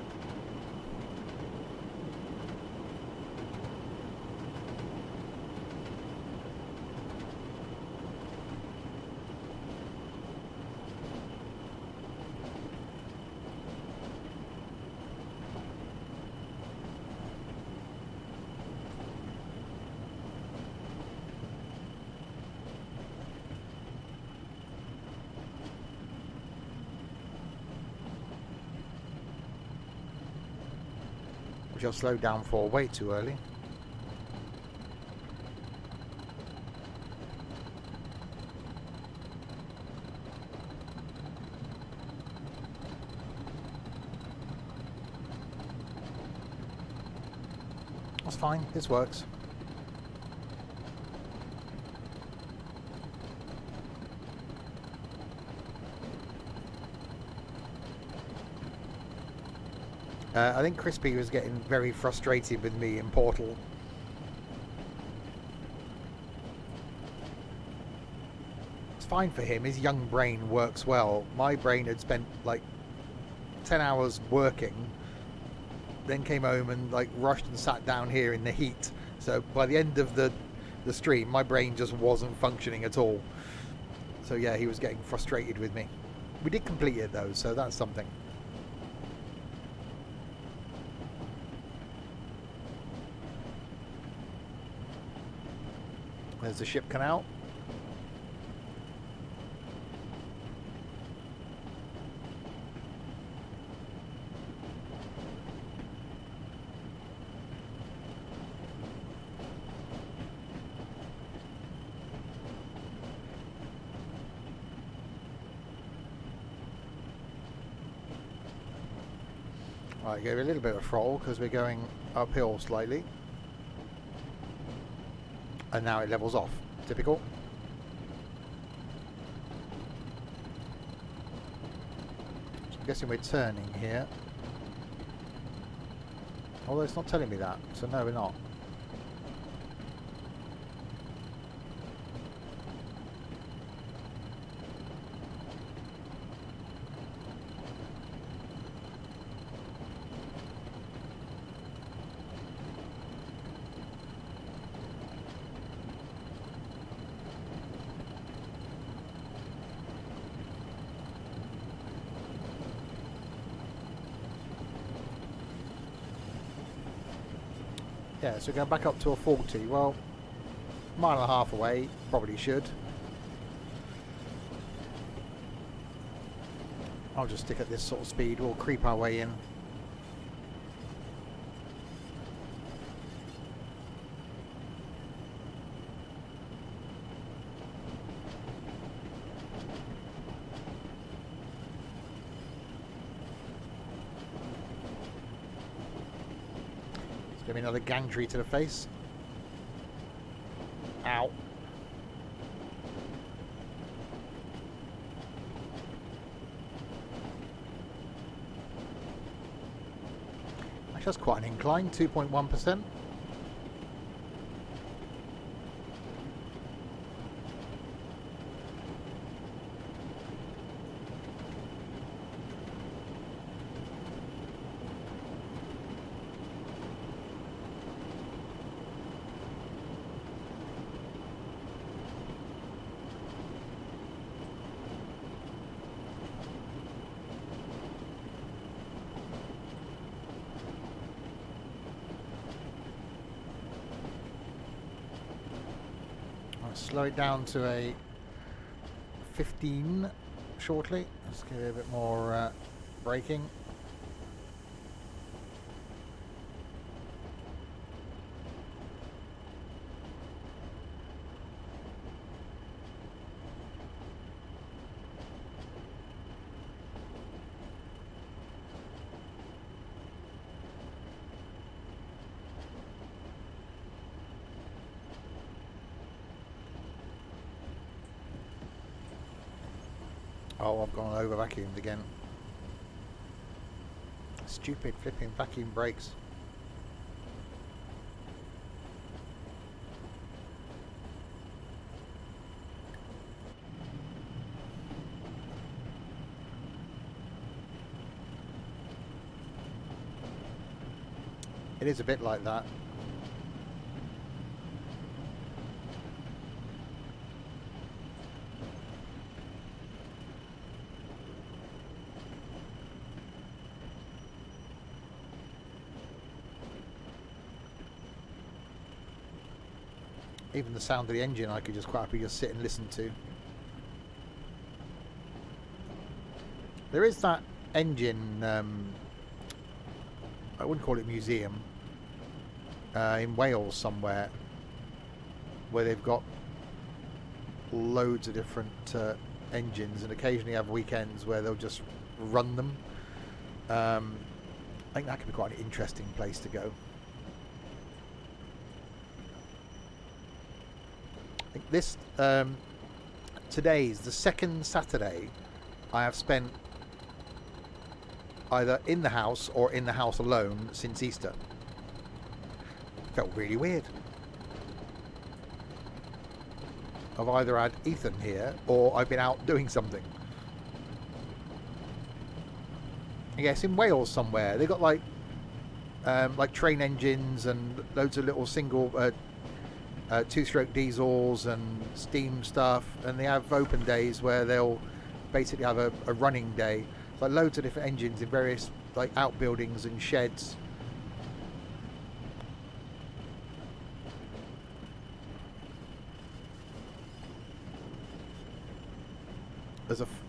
Which I've slowed down for way too early. That's fine, this works. I think Crispy was getting very frustrated with me in Portal. It's fine for him, his young brain works well. My brain had spent like 10 hours working, then came home and like rushed and sat down here in the heat. So by the end of the stream, my brain just wasn't functioning at all. So yeah, he was getting frustrated with me. We did complete it though, so that's something. There's the ship canal. Right, give it a little bit of throttle because we're going uphill slightly. And now it levels off. Typical. So I'm guessing we're turning here. Although it's not telling me that, so no, we're not. Yeah, so going back up to a 40. Well, mile and a half away, probably should. I'll just stick at this sort of speed. We'll creep our way in. Give me another gantry to the face. Ow. Actually, that's quite an incline, 2.1%. Slow it down to a 15 shortly. Let's give it a bit more braking. Oh, I've gone over vacuumed again. Stupid flipping vacuum brakes. It is a bit like that. Even the sound of the engine I could just quite happily just sit and listen to. There is that engine, I wouldn't call it museum, in Wales somewhere, where they've got loads of different engines and occasionally have weekends where they'll just run them. I think that could be quite an interesting place to go. This today is the second Saturday I have spent either in the house or in the house alone since Easter. Felt really weird. I've either had Ethan here or I've been out doing something. I guess in Wales somewhere they've got like train engines and loads of little single two-stroke diesels and steam stuff, and they have open days where they'll basically have a running day. It's like loads of different engines in various like outbuildings and sheds.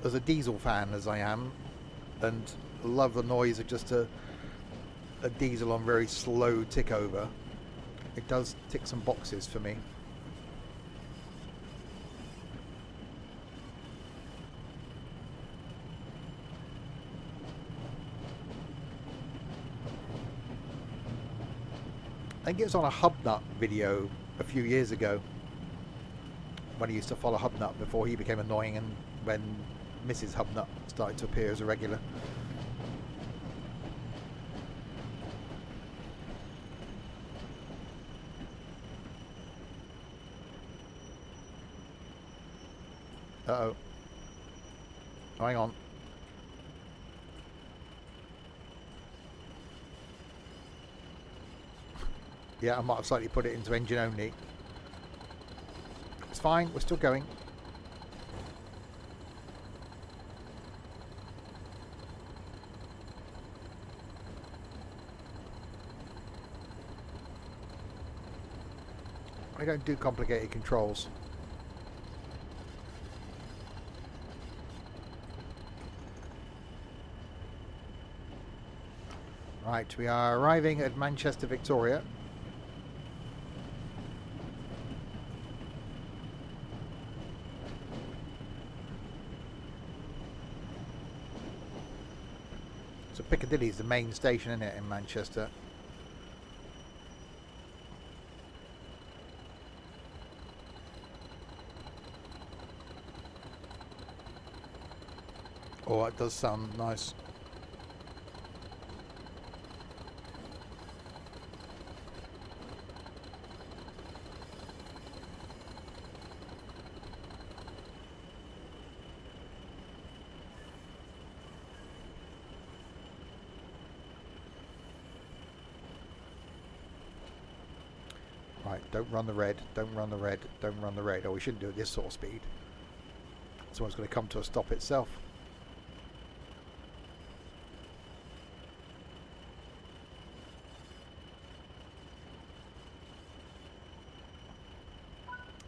As a diesel fan as I am, and love the noise of just a diesel on very slow tick over, it does tick some boxes for me. I think it was on a Hubnut video a few years ago when I used to follow Hubnut before he became annoying, and when Mrs. Hubnut started to appear as a regular. Uh-oh. Hang on. Yeah, I might have slightly put it into engine only. It's fine, we're still going. I don't do complicated controls. Right, we are arriving at Manchester, Victoria. So Piccadilly is the main station, isn't it, in Manchester? Oh, it does sound nice. Right, don't run the red, don't run the red, don't run the red. Oh, we shouldn't do it this sort of speed. Someone's going to come to a stop itself.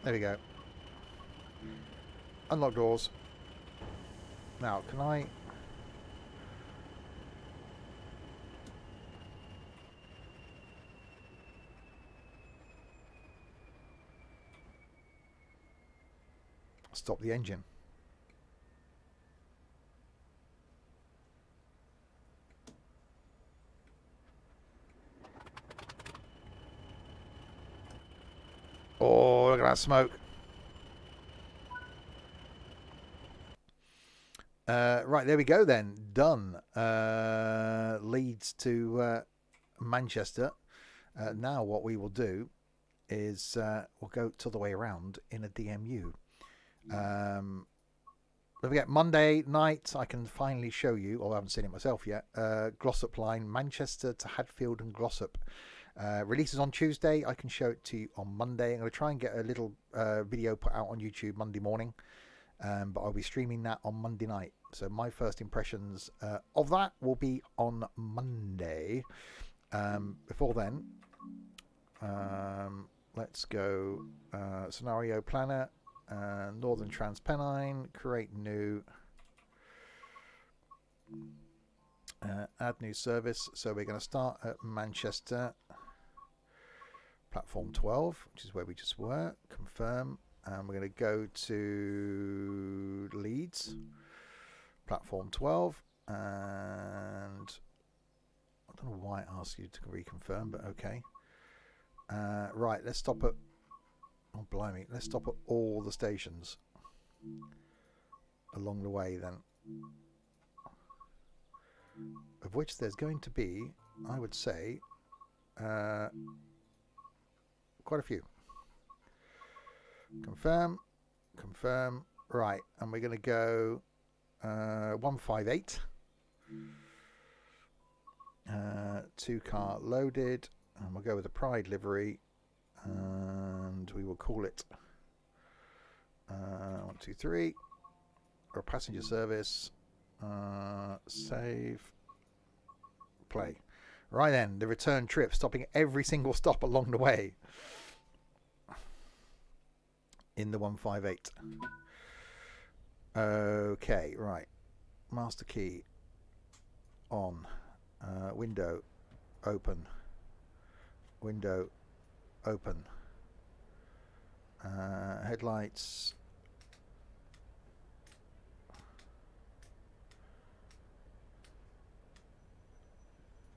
There we go. Unlock doors. Now, can I... stop the engine? Oh, look at that smoke. Right, there we go then. Done. Leeds to Manchester. Now what we will do is we'll go to the way around in a DMU. Don't forget, Monday night I can finally show you, although I haven't seen it myself yet, Glossop line, Manchester to Hadfield and Glossop. Releases on Tuesday. I can show it to you on Monday. I'm going to try and get a little video put out on YouTube Monday morning, but I'll be streaming that on Monday night. So my first impressions of that will be on Monday. Before then, let's go scenario planner, Northern Trans-Pennine, create new, add new service. So we're going to start at Manchester, platform 12, which is where we just were. Confirm, and we're going to go to Leeds, platform 12, and I don't know why it asks you to reconfirm, but okay. Right, let's stop at, oh blimey, let's stop at all the stations along the way then, of which there's going to be, I would say, quite a few. Confirm, confirm. Right, and we're going to go 158. 2 car loaded, and we'll go with the Pride livery, and we will call it 1, 2, 3. or passenger service. Save. Play. Right then, the return trip, stopping every single stop along the way. In the 158. Okay, right. Master key on. Window open. Window open. Headlights.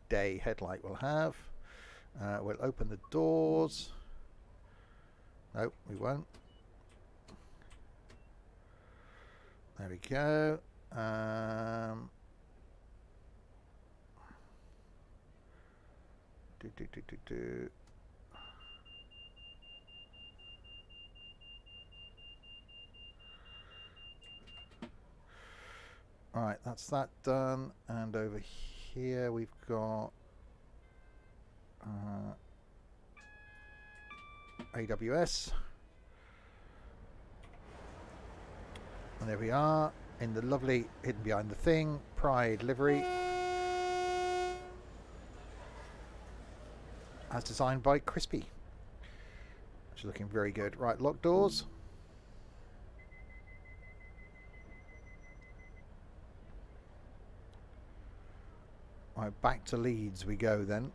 Day headlight will have. We'll open the doors. Nope, we won't. There we go. Alright, that's that done. And over here we've got AWS. And there we are in the lovely hidden behind the thing Pride livery, as designed by Crispy, which is looking very good. Right, lock doors. Right, back to Leeds we go then.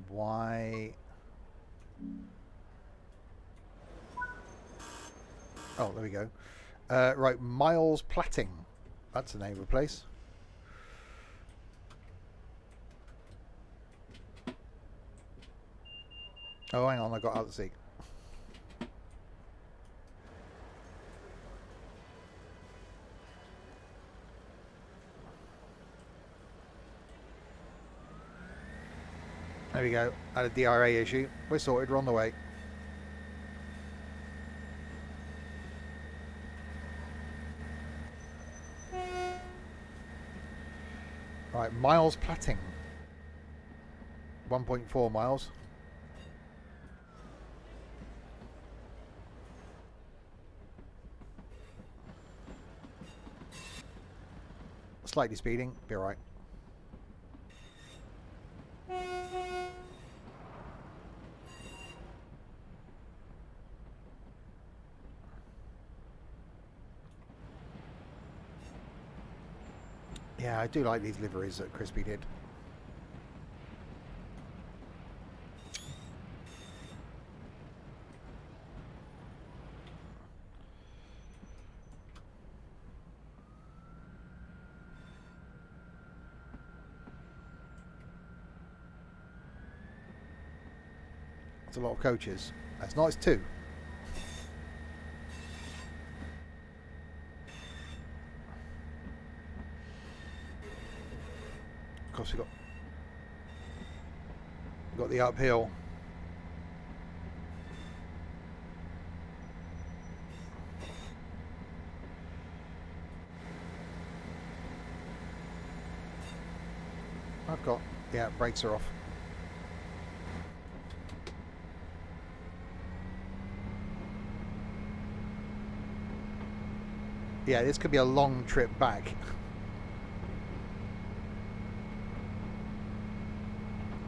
Why? Oh, there we go. Right, Miles Platting. That's the name of the place. Oh, hang on, I got out of the seat. There we go. Had a DRA issue. We're sorted. We're on the way. Right, Miles Platting. 1.4 miles. Slightly speeding. Be alright. Yeah, I do like these liveries that Crispy did. That's a lot of coaches. That's not, it's two. Of course, we've got the uphill. I've got, yeah, brakes are off. Yeah, this could be a long trip back.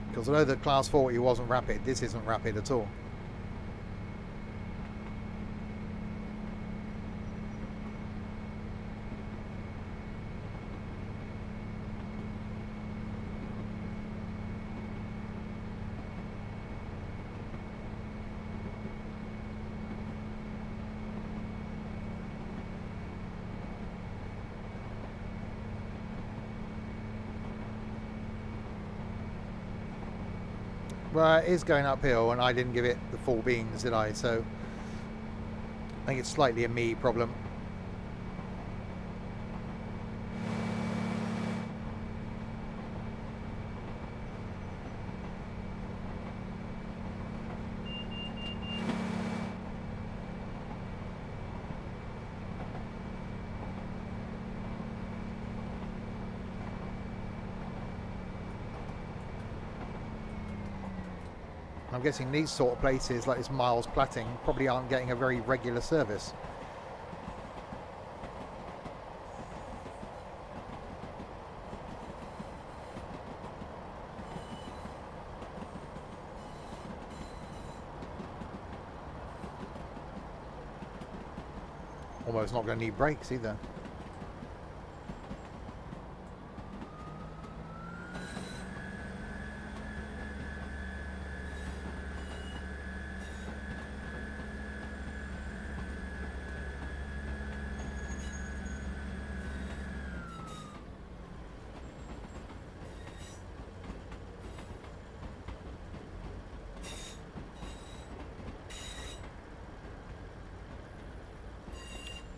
Because although the Class 40 wasn't rapid, this isn't rapid at all. Well, it is going uphill, and I didn't give it the full beans, did I? So I think it's slightly a me problem. I'm guessing these sort of places, like this Miles Platting, probably aren't getting a very regular service. Almost not going to need brakes either.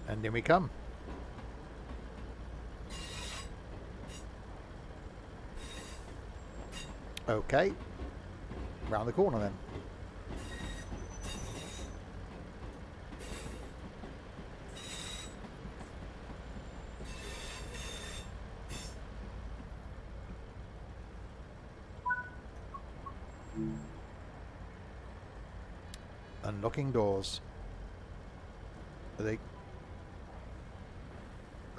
And in we come. Okay. Round the corner then. Unlocking doors. Are they...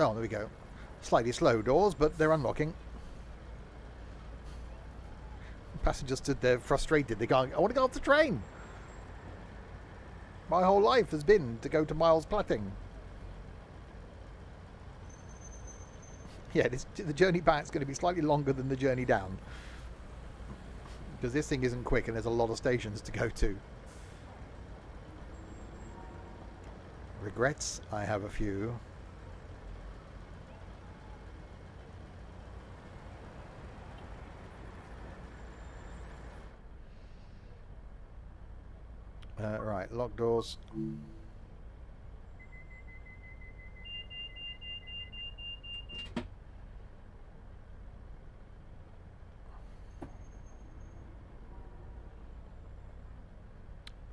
Oh, there we go. Slightly slow doors, but they're unlocking. Passengers stood there frustrated. They're going, I want to go off the train. My whole life has been to go to Miles Platting. Yeah, the journey back is going to be slightly longer than the journey down. Because this thing isn't quick and there's a lot of stations to go to. Regrets? I have a few. Right, lock doors.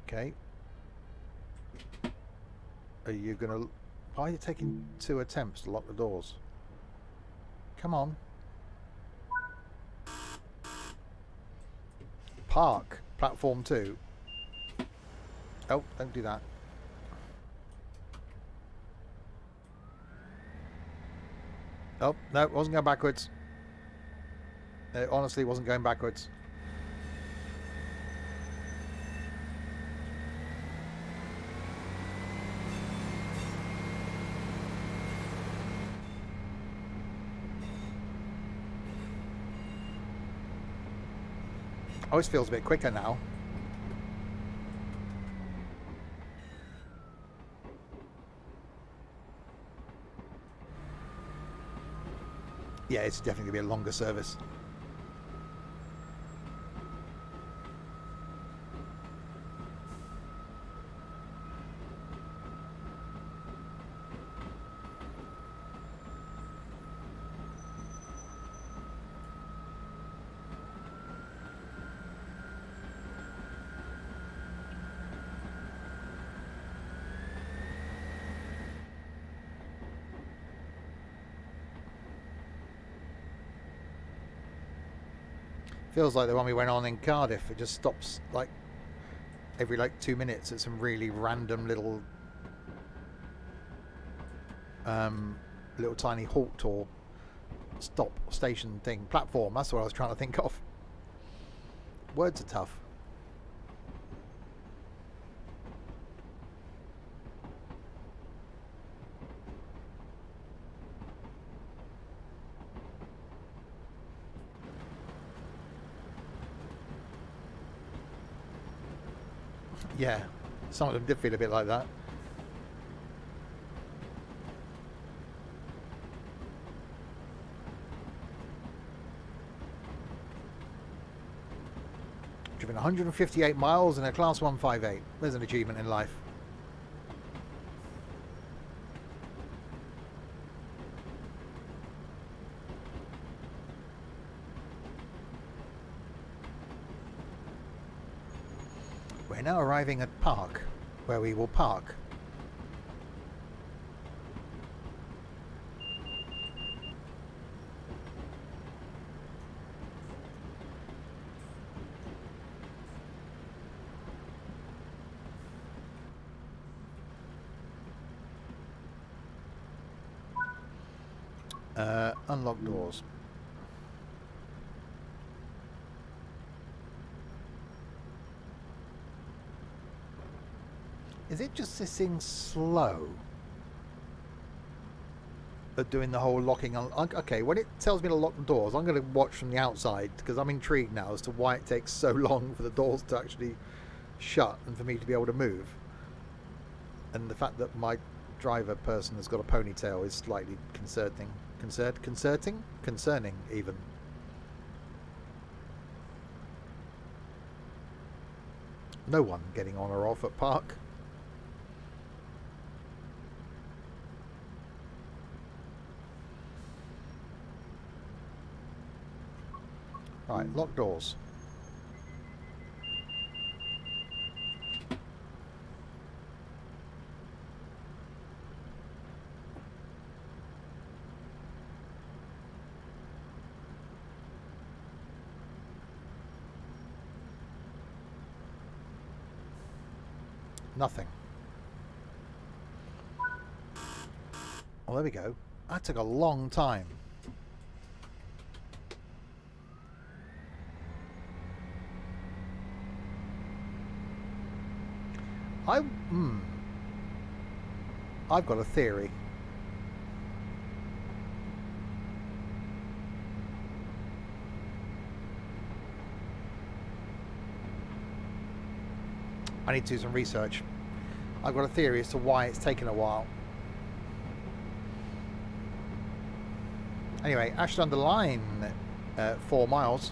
Okay. Are you gonna... Why are you taking 2 attempts to lock the doors? Come on. Park. Platform 2. Oh, don't do that. Oh, no, it wasn't going backwards. It honestly wasn't going backwards. Always feels a bit quicker now. Yeah, it's definitely going to be a longer service. Feels like the one we went on in Cardiff. It just stops like every 2 minutes at some really random little little tiny halt or stop station thing. Platform, that's what I was trying to think of. Words are tough. Yeah, some of them did feel a bit like that. Driven 158 miles in a Class 158. There's an achievement in life. We're now arriving at Park, where we will park. Unlock doors. Is it just this thing slow at doing the whole locking? Okay, when it tells me to lock the doors, I'm going to watch from the outside because I'm intrigued now as to why it takes so long for the doors to actually shut and for me to be able to move. And the fact that my driver person has got a ponytail is slightly concerning even. No one getting on or off at park. Right, lock doors. Nothing. Well, there we go. That took a long time. I've got a theory. I need to do some research. I've got a theory as to why it's taken a while. Anyway, Ashton-under-Lyne, 4 miles.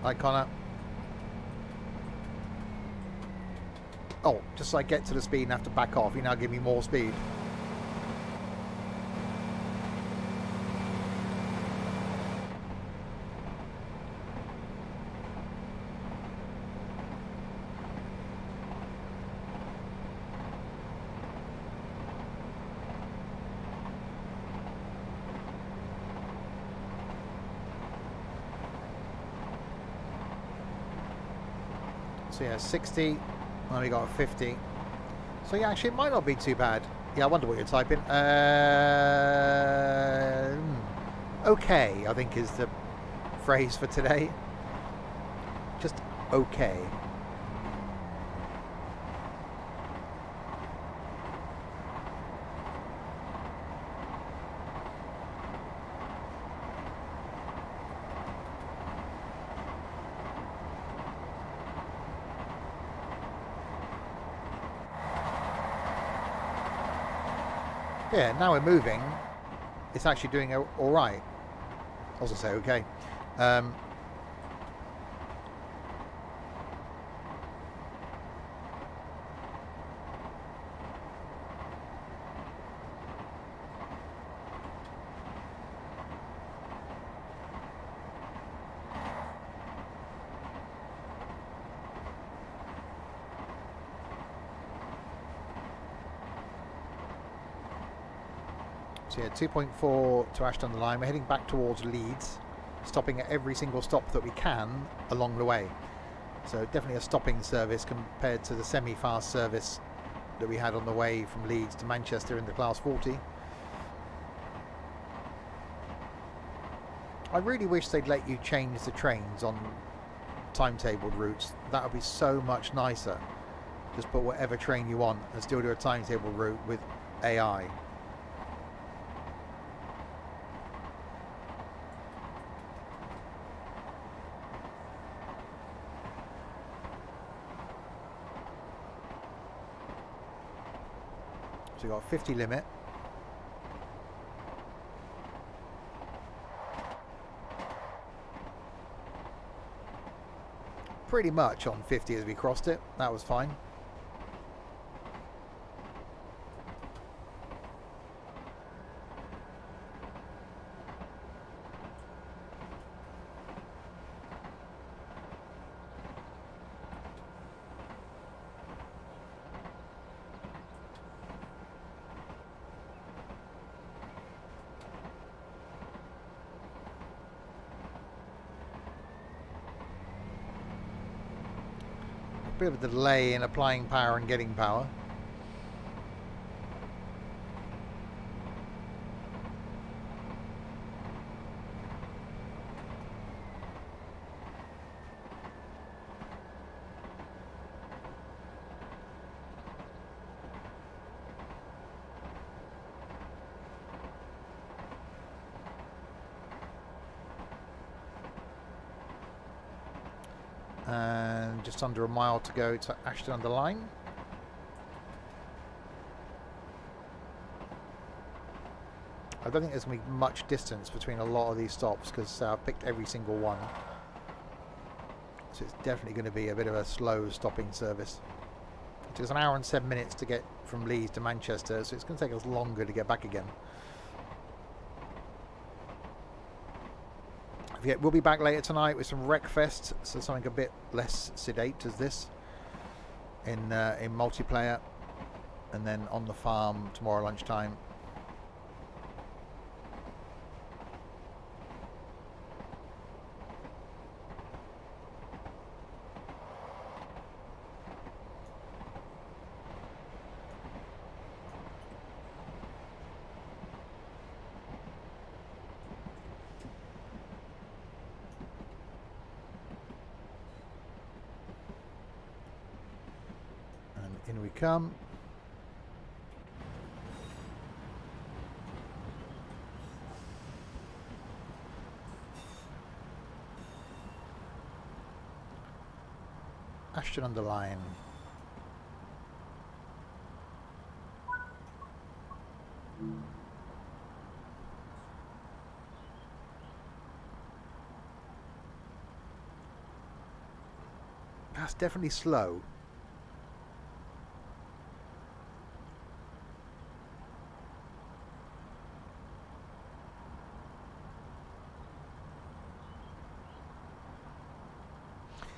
Hi, Connor. Oh, just so I get to the speed and have to back off, you now give me more speed. So yeah, 60. And we got a 50. So yeah, actually it might not be too bad. Yeah, I wonder what you're typing. Okay, I think is the phrase for today. Just okay. Yeah, now we're moving. It's actually doing all right. I was gonna say okay. So yeah, 2.4 to Ashton-under-Lyne. We're heading back towards Leeds, stopping at every single stop that we can along the way. So definitely a stopping service compared to the semi-fast service that we had on the way from Leeds to Manchester in the Class 40. I really wish they'd let you change the trains on timetabled routes. That would be so much nicer. Just put whatever train you want and still do a timetabled route with AI. So we've got a 50 limit. Pretty much on 50 as we crossed it. That was fine. bit of a delay in applying power and getting power. And just under a mile to go to Ashton-under-Lyne. I don't think there's going to be much distance between a lot of these stops because I've picked every single one. So it's definitely going to be a bit of a slow stopping service. It takes an hour and 7 minutes to get from Leeds to Manchester, so it's going to take us longer to get back again. We'll be back later tonight with some Wreckfest, so something a bit less sedate as this in multiplayer, and then on the farm tomorrow lunchtime. In we come. Ashton-under-Lyne. That's definitely slow.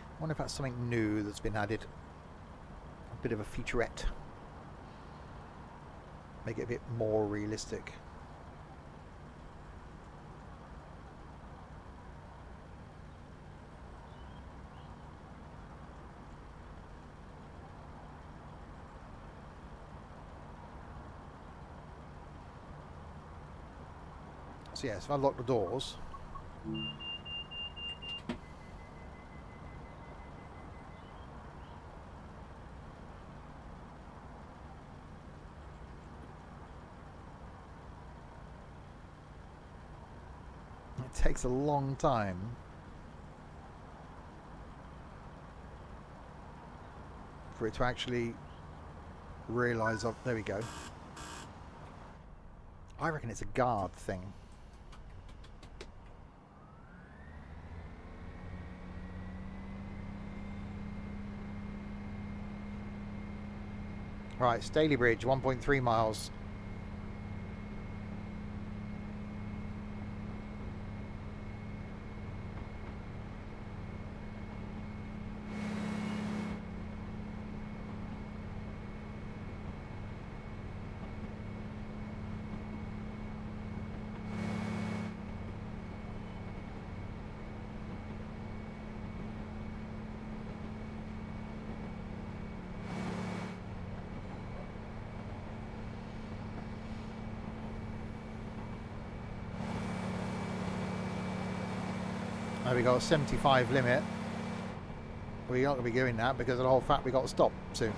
I wonder if that's something new that's been added. A bit of a featurette. Make it a bit more realistic. So yes, if I lock the doors. It takes a long time. For it to actually realise, oh, there we go. I reckon it's a guard thing. Right, Staley Bridge, 1.3 miles. We got a 75 limit. We're not going to be doing that because of the whole fact we got to stop soon.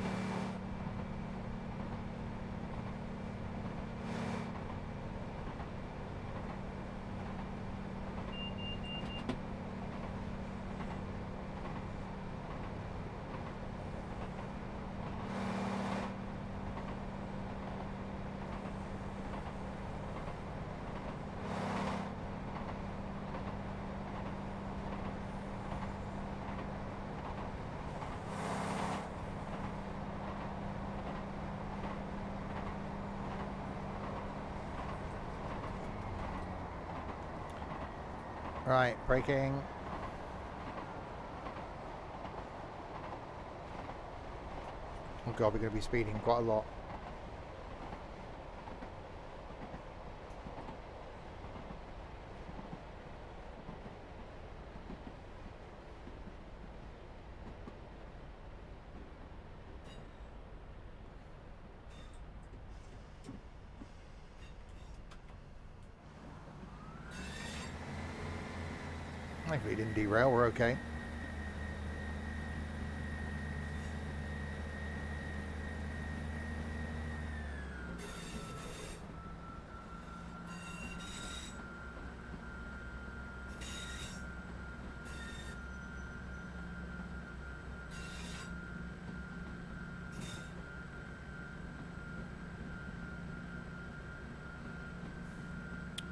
Right, braking. Oh god, we're going to be speeding quite a lot. Hopefully it didn't derail, we're okay.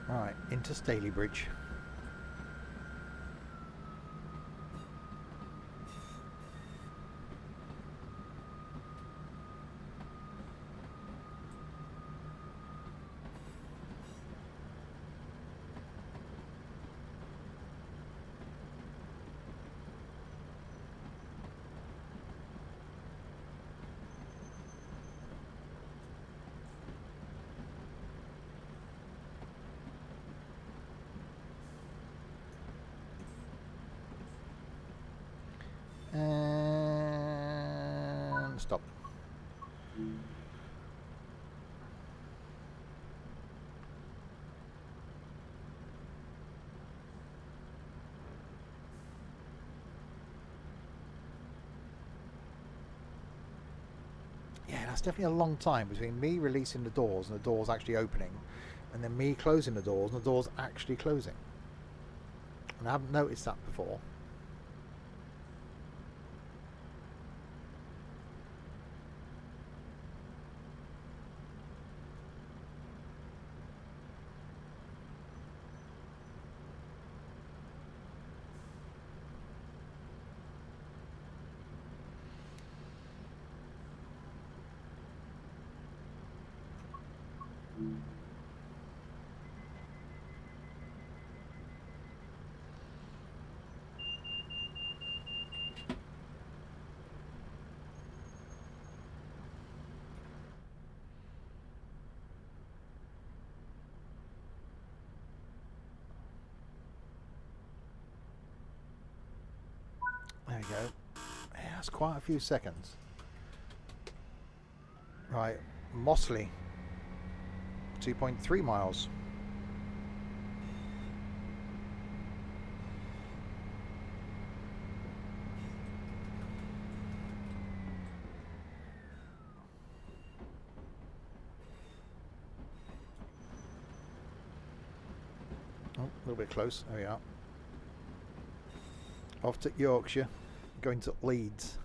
Right, into Stalybridge. And stop. Yeah, that's definitely a long time between me releasing the doors and the doors actually opening, and then me closing the doors and the doors actually closing. And I haven't noticed that before. There we go. Yeah, that's quite a few seconds. Right, Mossley, 2.3 miles. Oh, a little bit close. There we are. Off to Yorkshire, going to Leeds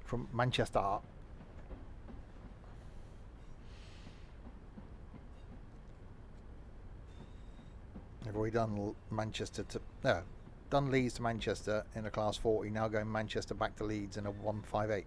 from Manchester. I've already done Manchester to done Leeds to Manchester in a class 40. Now going Manchester back to Leeds in a 158.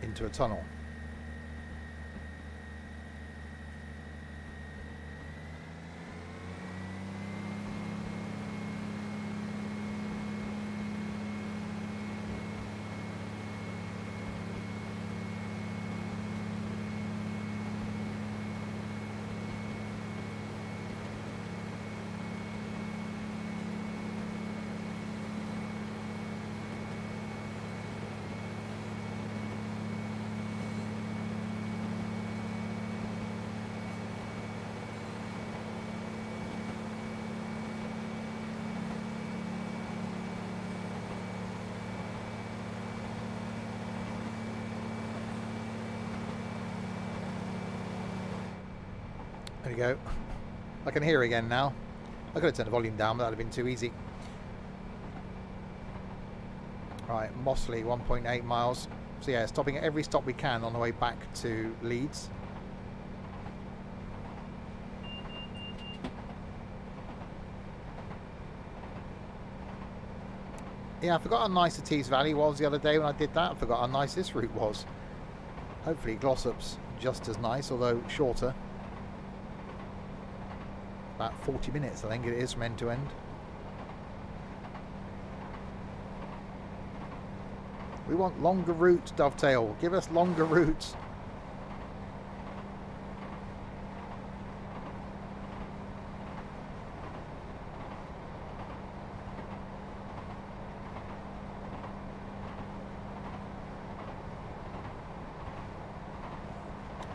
Into a tunnel. There we go. I can hear again now. I could have turned the volume down, but that would have been too easy. Right, Mossley, 1.8 miles. So yeah, stopping at every stop we can on the way back to Leeds. Yeah, I forgot how nice the Tees Valley was the other day when I did that. I forgot how nice this route was. Hopefully Glossop's just as nice, although shorter. About 40 minutes, I think it is, from end to end. We want longer routes, Dovetail. Give us longer routes.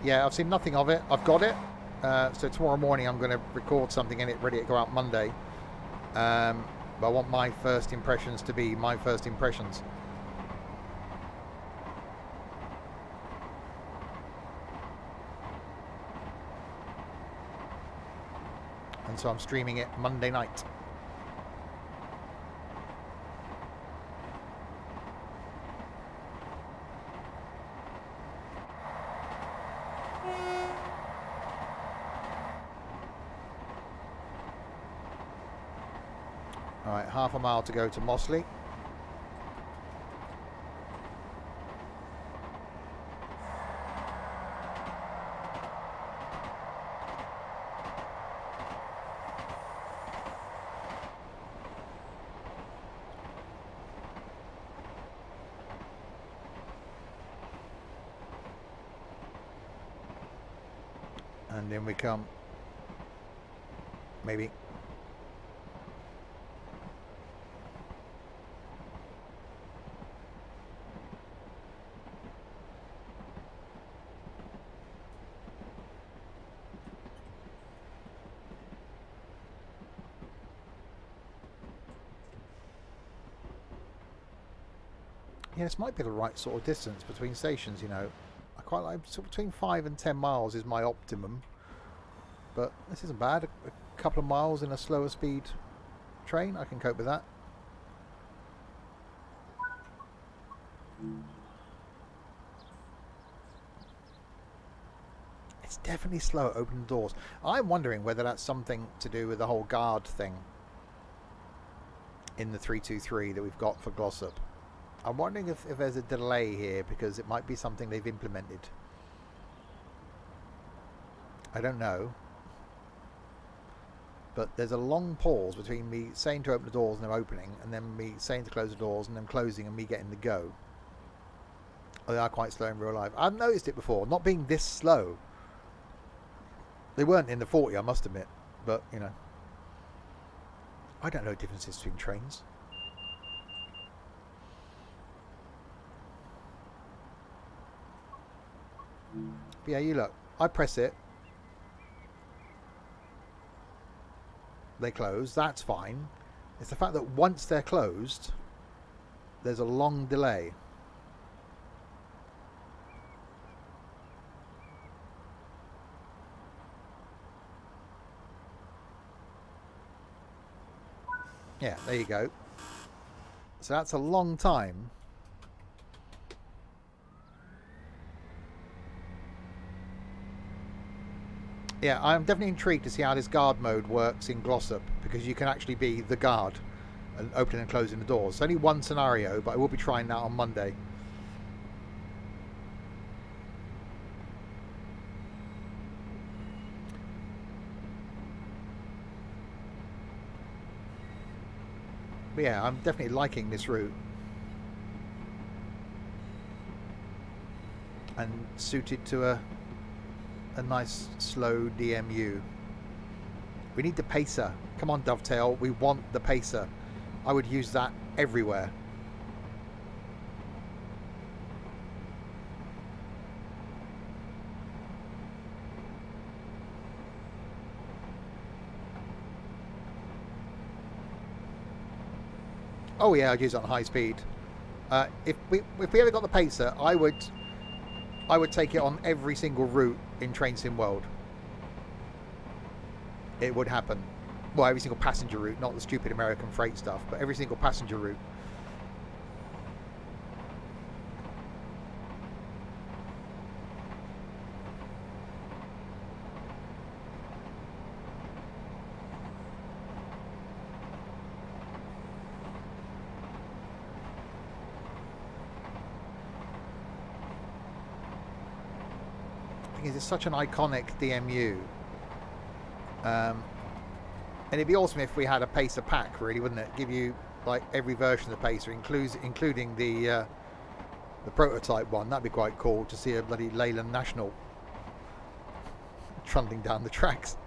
Yeah, I've seen nothing of it. I've got it. So tomorrow morning I'm going to record something in it ready to go out Monday. But I want my first impressions to be my first impressions. And so I'm streaming it Monday night. Alright, half a mile to go to Mossley. And then we come, maybe. Yeah, this might be the right sort of distance between stations, you know. I quite like, so between 5 and 10 miles is my optimum. But this isn't bad. A couple of miles in a slower speed train, I can cope with that. It's definitely slow at opening doors. I'm wondering whether that's something to do with the whole guard thing in the 323 that we've got for Glossop. I'm wondering if there's a delay here because it might be something they've implemented. I don't know. But there's a long pause between me saying to open the doors and them opening, and then me saying to close the doors and them closing and me getting the go. Oh, they are quite slow in real life. I've noticed it before, not being this slow. They weren't in the 40, I must admit. But, you know. I don't know differences between trains. But yeah, you look. I press it. They close, that's fine. It's the fact that once they're closed, there's a long delay. Yeah, there you go. So that's a long time. Yeah, I'm definitely intrigued to see how this guard mode works in Glossop, because you can actually be the guard and opening and closing the doors. It's only one scenario, but I will be trying that on Monday. But yeah, I'm definitely liking this route. And suited to a nice slow DMU. We need the pacer. Come on, Dovetail, we want the pacer. I would use that everywhere. Oh yeah, I'd use it on high speed. If we ever got the pacer, I would take it on every single route in Train Sim World. It would happen. Well, every single passenger route, not the stupid American freight stuff, but every single passenger route. It's such an iconic DMU, and it'd be awesome if we had a pacer pack, really, wouldn't it? Give you like every version of the pacer, including the prototype one. That'd be quite cool to see a bloody Leyland National trundling down the tracks.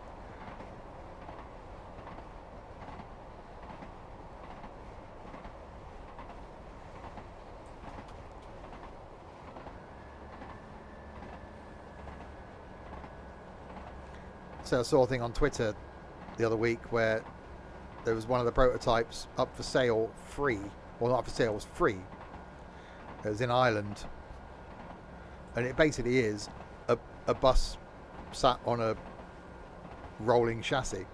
So I saw a thing on Twitter the other week where there was one of the prototypes up for sale free. Well, not for sale, it was free. It was in Ireland. And it basically is a bus sat on a rolling chassis.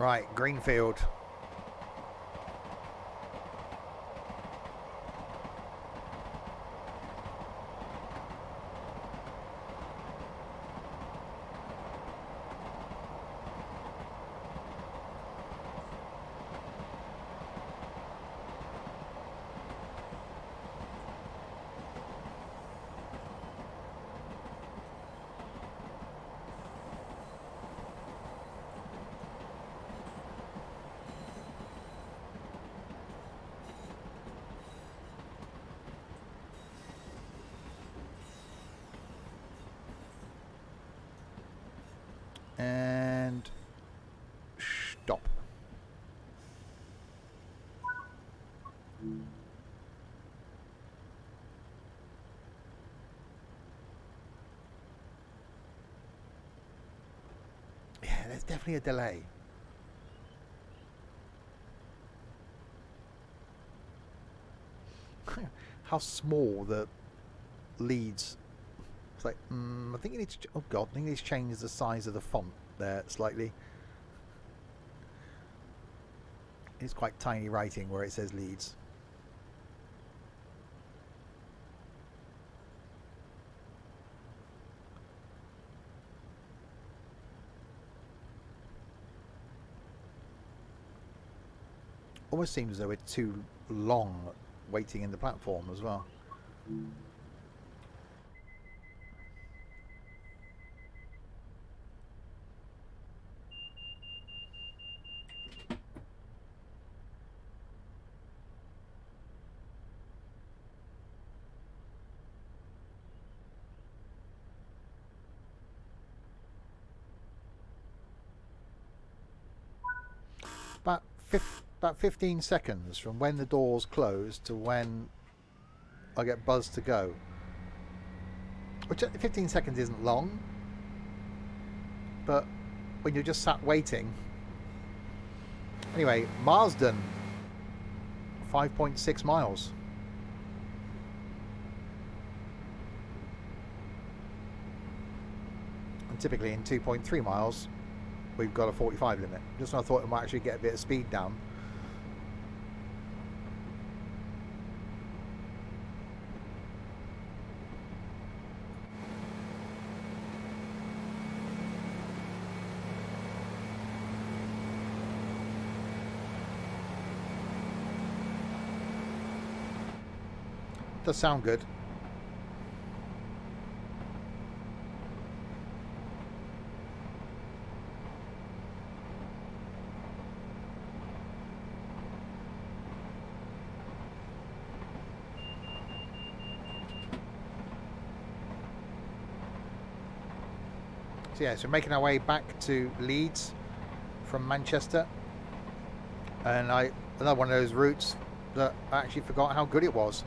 Right, Greenfield. And stop. Yeah, there's definitely a delay. How small the leads. It's like, I think you need to. Oh god, I think you need to change the size of the font there slightly. It's quite tiny writing where it says leads. Almost seems as though it's too long waiting in the platform as well. About 15 seconds from when the doors close to when I get buzzed to go. Which 15 seconds isn't long, but when you're just sat waiting. Anyway, Marsden, 5.6 miles. And typically in 2.3 miles, we've got a 45 limit. Just when I thought it might actually get a bit of speed down. Does sound good. So yeah, so making our way back to Leeds from Manchester, and another one of those routes that I actually forgot how good it was.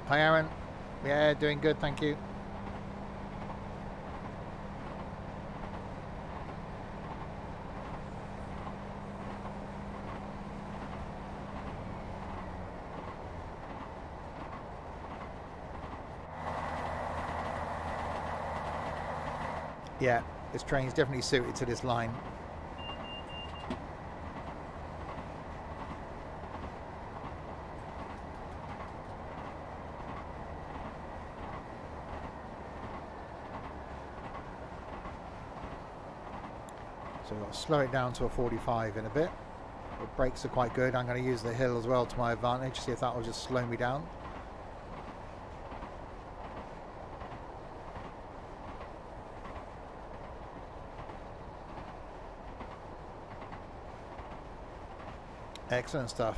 Hi Aaron. Yeah, doing good, thank you. Yeah, this train's definitely suited to this line. So we'll slow it down to a 45 in a bit. The brakes are quite good. I'm going to use the hill as well to my advantage, see if that will just slow me down. Excellent stuff.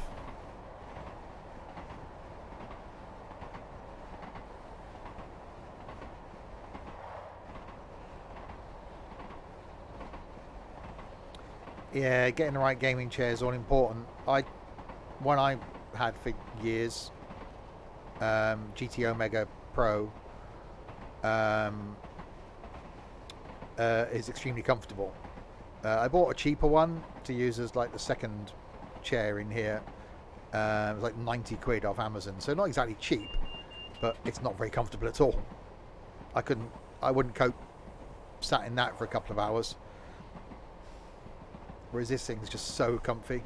Yeah, getting the right gaming chair is all important. One I had for years, GT Omega Pro, is extremely comfortable. I bought a cheaper one to use as like the second chair in here. It was like 90 quid off Amazon, so not exactly cheap, but it's not very comfortable at all. I wouldn't cope sat in that for a couple of hours. Whereas this thing's just so comfy.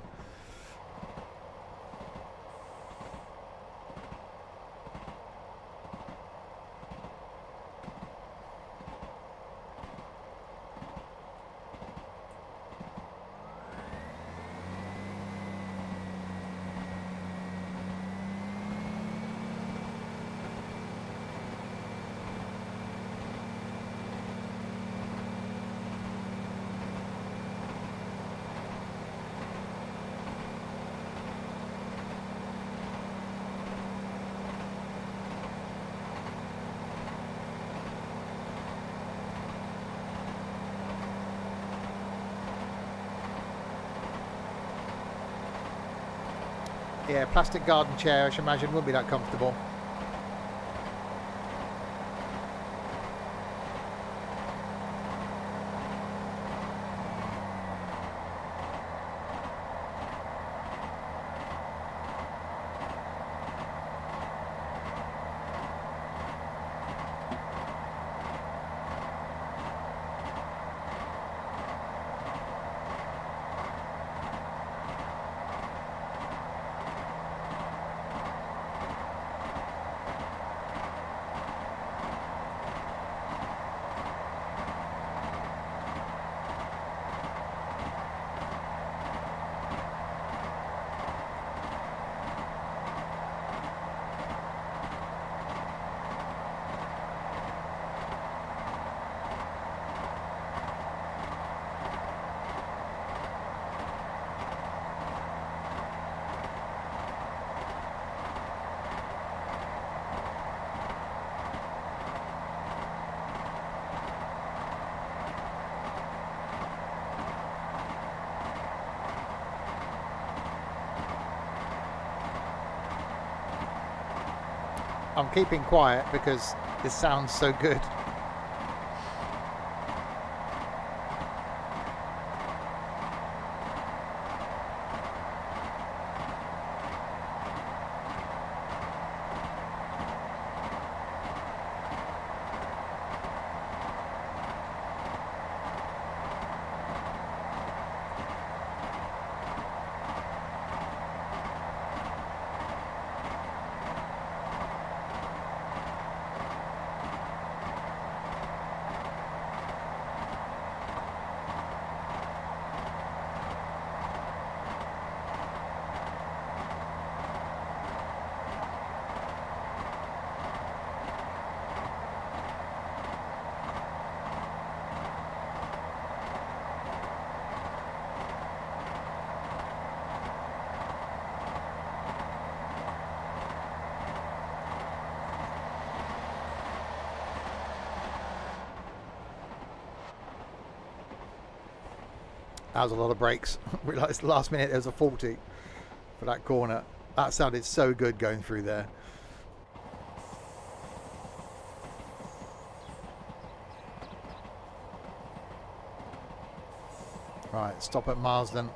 Yeah, plastic garden chair, I should imagine, wouldn't be that comfortable. I'm keeping quiet because this sounds so good. That was a lot of brakes. Realised last minute there was a 40 for that corner. That sounded so good going through there. Right, stop at Marsden.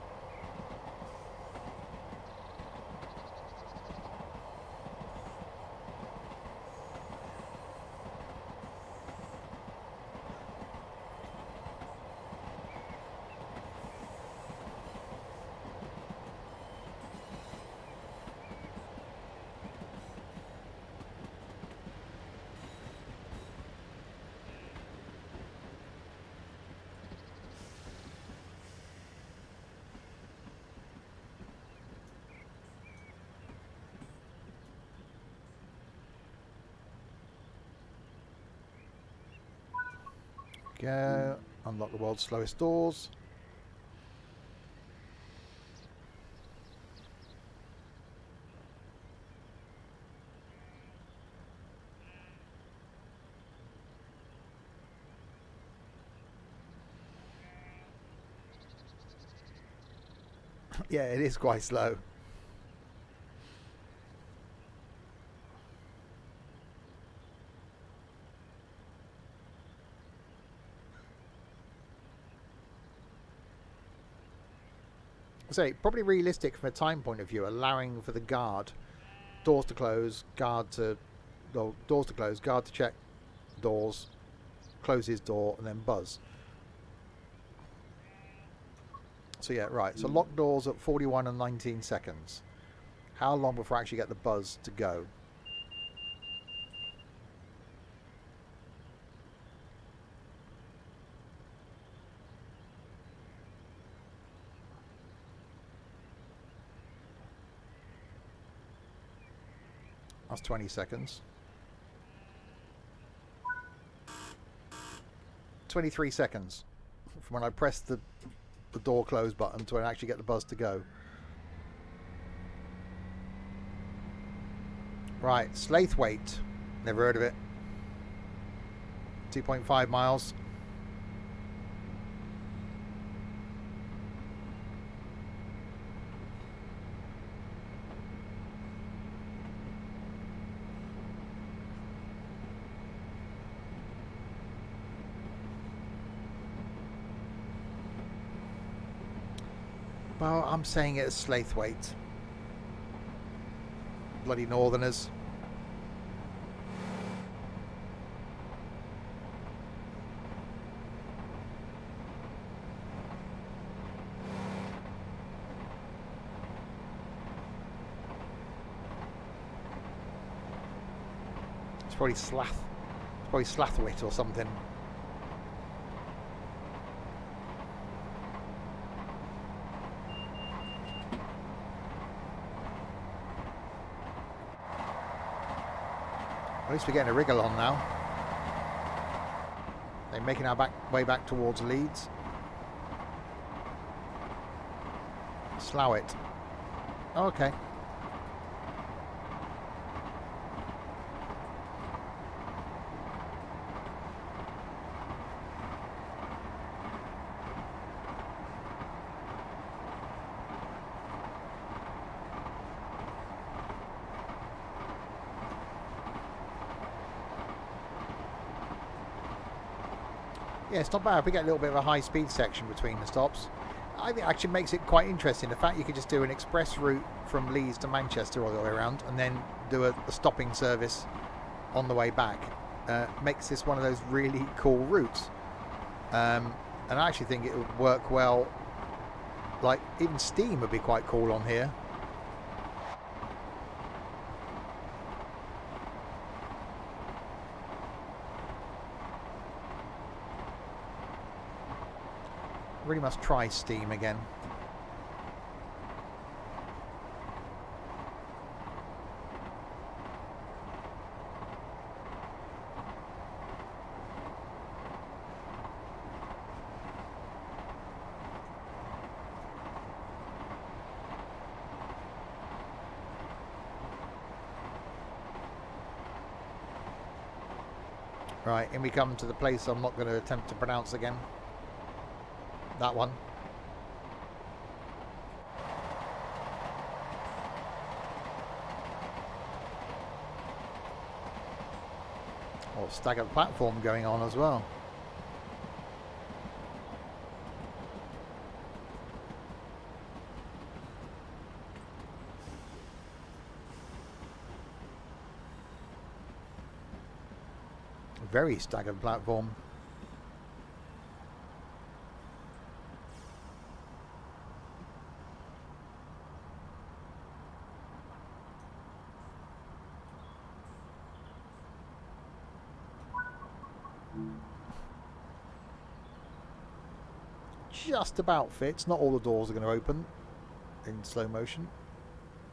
go. Unlock the world's slowest doors. Yeah, it is quite slow. So probably realistic from a time point of view, allowing for the guard, doors to close, guard to, well, doors to close, guard to check doors, close his door, and then buzz. So yeah, right. So lock doors at 41 and 19 seconds. How long before I actually get the buzz to go? That's 20 seconds. 23 seconds from when I press the door close button to when I actually get the buzz to go. Right, Slaithwaite. Never heard of it. 2.5 miles. Well, I'm saying it as Slaithwaite. Bloody Northerners. It's probably Slathwaite or something. At least we're getting a wriggle on now. They're making our way back towards Leeds. Slough it. Oh, okay. Yeah, it's not bad if we get a little bit of a high-speed section between the stops. I think it actually makes it quite interesting. The fact you could just do an express route from Leeds to Manchester all the way around and then do a stopping service on the way back makes this one of those really cool routes. And I actually think it would work well. Like, even steam would be quite cool on here. Really must try steam again. Right, and we come to the place I'm not going to attempt to pronounce again. That one. Oh, staggered platform going on as well. Very staggered platform. Just about fits. Not all the doors are going to open in slow motion.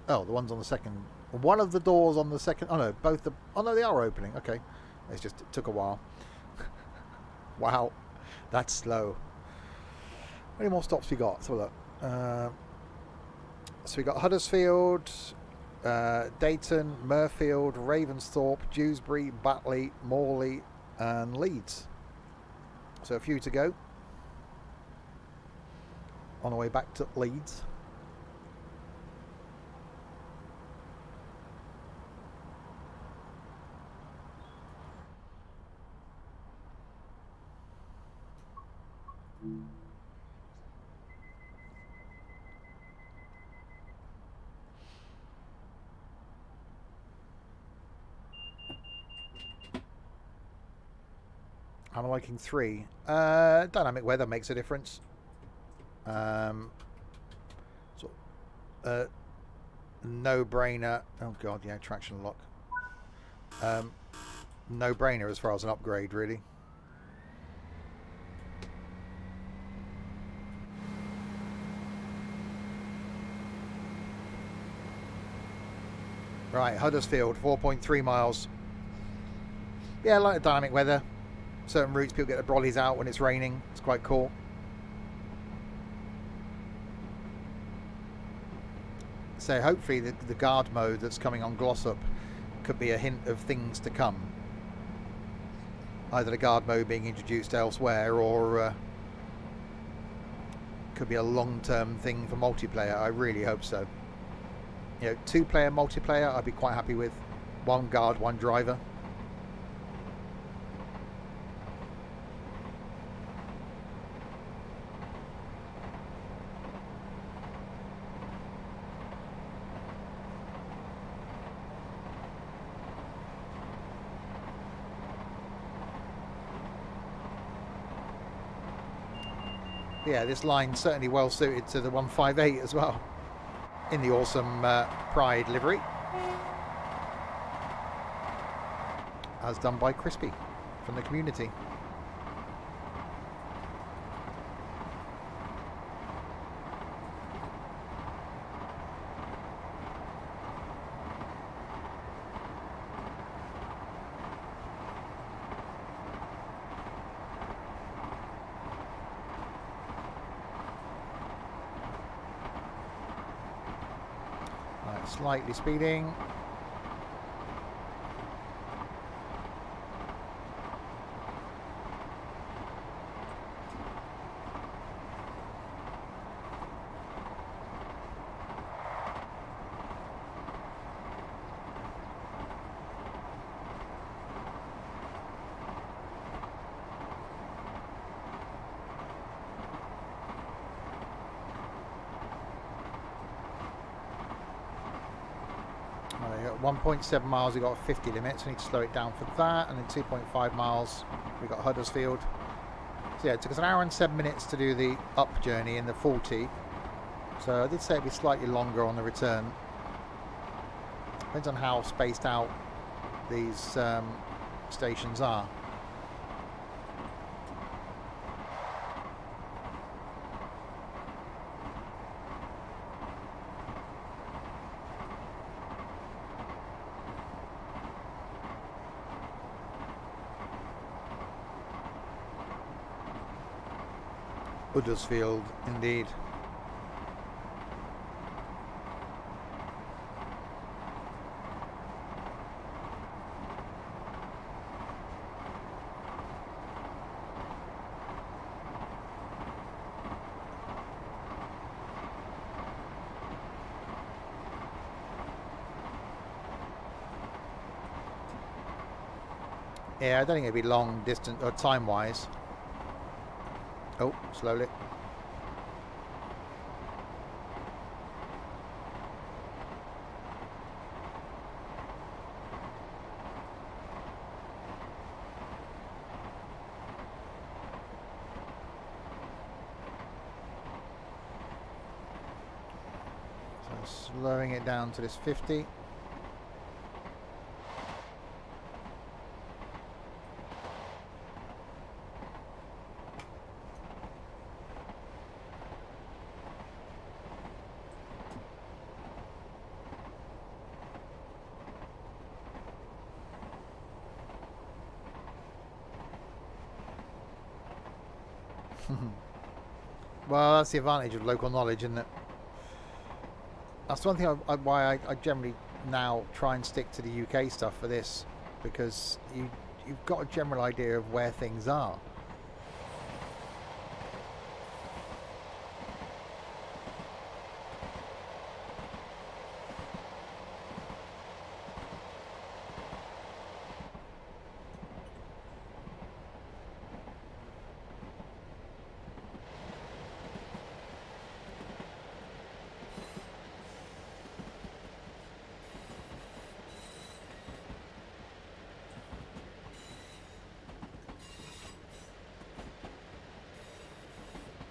Oh, the ones on the second. One of the doors on the second. Oh no, both the. Oh no, they are opening. Okay, it took a while. Wow, That's slow. How many more stops we got? Let's have a look. So we got Huddersfield, Dayton, Mirfield, Ravensthorpe, Dewsbury, Batley, Morley and Leeds. So a few to go. On our way back to Leeds. I'm liking 3. Dynamic weather makes a difference. No brainer. Oh god, yeah, traction lock. No brainer as far as an upgrade, really. Right, Huddersfield, 4.3 miles. Yeah, I like the dynamic weather. Certain routes people get the brollies out when it's raining. It's quite cool. So hopefully the guard mode that's coming on Glossop could be a hint of things to come. Either the guard mode being introduced elsewhere, or could be a long-term thing for multiplayer. I really hope so. You know, 2-player multiplayer I'd be quite happy with. 1 guard, 1 driver. Yeah, this line's certainly well suited to the 158 as well, in the awesome Pride livery, as done by Crispy from the community. Slightly speeding. Got 1.7 miles, we got a 50 limit, so we need to slow it down for that. And then 2.5 miles, we got Huddersfield. So yeah, it took us 1 hour and 7 minutes to do the up journey in the 40. So I did say it'd be slightly longer on the return. Depends on how spaced out these stations are. Huddersfield, indeed. Yeah, I don't think it'd be long distance or time-wise. Oh, slowly. So slowing it down to this 50. Well, that's the advantage of local knowledge, isn't it? That's one thing why I generally now try and stick to the UK stuff for this, because you've got a general idea of where things are.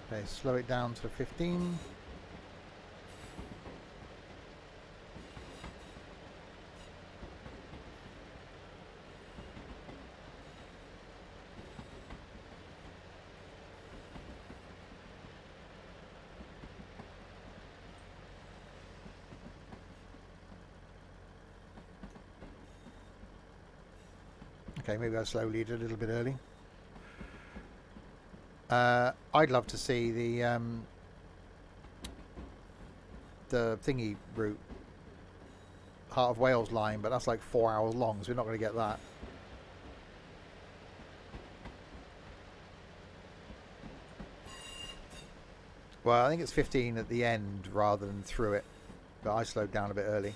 Okay, slow it down to 15. Okay, maybe I'll slow lead a little bit early. I'd love to see the thingy route, Heart of Wales line, but that's like 4 hours long, so we're not going to get that. Well, I think it's 15 at the end rather than through it, but I slowed down a bit early.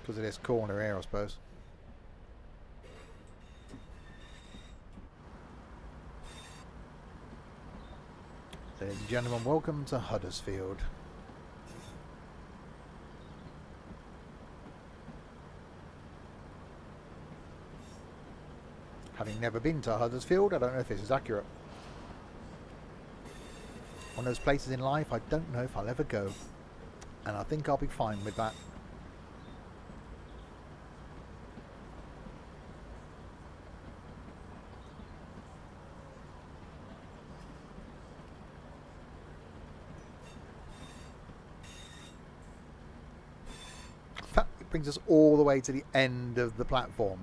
Because of this corner here, I suppose. Ladies and gentlemen, welcome to Huddersfield. Having never been to Huddersfield, I don't know if this is accurate. One of those places in life I don't know if I'll ever go. And I think I'll be fine with that. Brings us all the way to the end of the platform.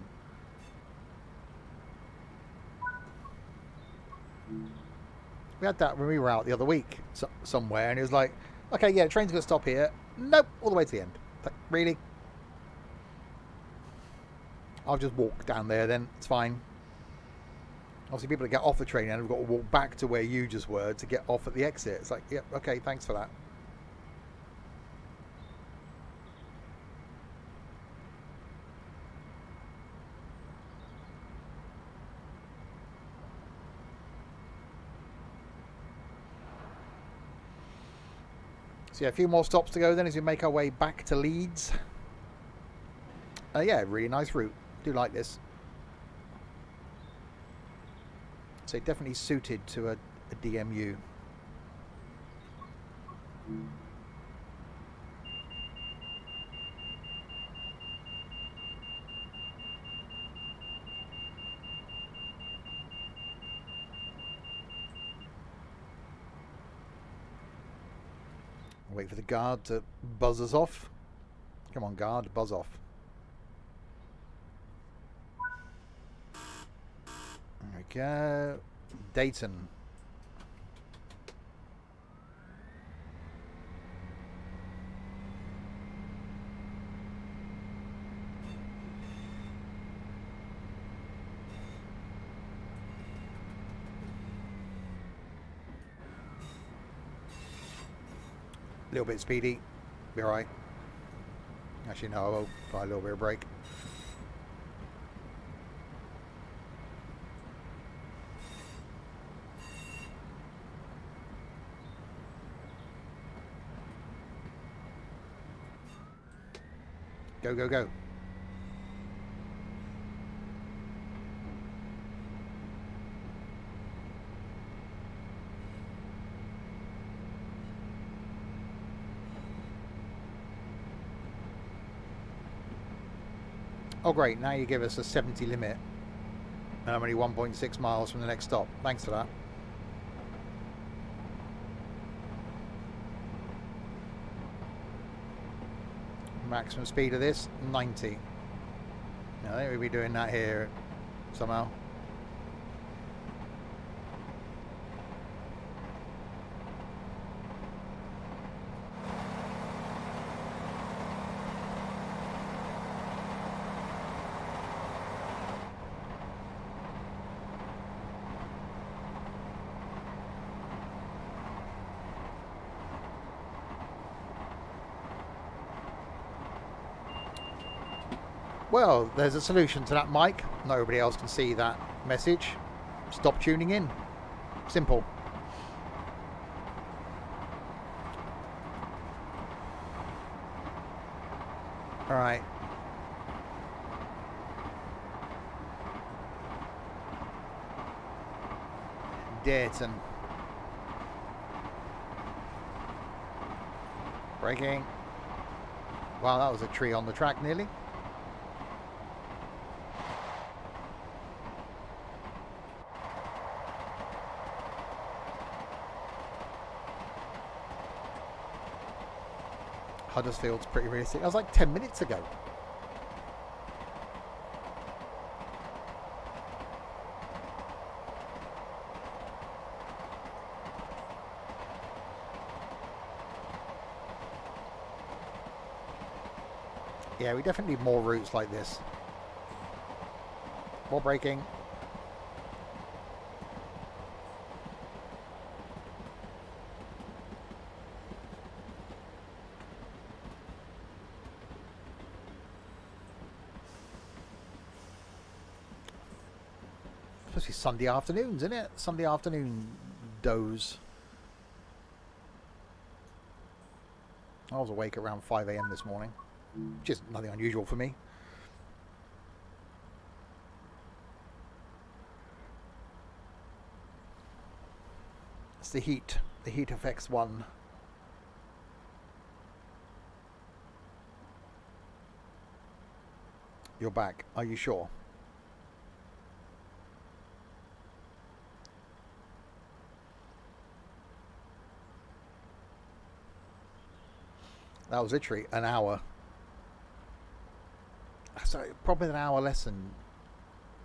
We had that when we were out the other week somewhere, and it was like, okay, yeah, the train's going to stop here. Nope, all the way to the end. Like, really? I'll just walk down there then, it's fine. Obviously people that get off the train and have got to walk back to where you just were to get off at the exit. It's like, yep, yeah, okay, thanks for that. So yeah, a few more stops to go then as we make our way back to Leeds. Yeah, really nice route. Do like this. So definitely suited to a DMU. Wait for the guard to buzz us off. Come on, guard, buzz off. There we go. Dayton. A little bit speedy, be alright. Actually no, I will apply a little bit of brake. Go, go, go. Oh great, now you give us a 70 limit and I'm only 1.6 miles from the next stop. Thanks for that. Maximum speed of this, 90. I think we'll be doing that here somehow. Well, there's a solution to that, Mike. Nobody else can see that message. Stop tuning in. Simple. All right. Dayton. Braking. Wow, that was a tree on the track nearly. Huddersfield's pretty realistic. That was like 10 minutes ago. Yeah, we definitely need more routes like this. More braking. Especially Sunday afternoons, isn't it? Sunday afternoon doze. I was awake around 5 AM this morning, which is nothing unusual for me. It's the heat. The heat affects one. You're back. Are you sure? That was literally an hour. So probably an hour lesson.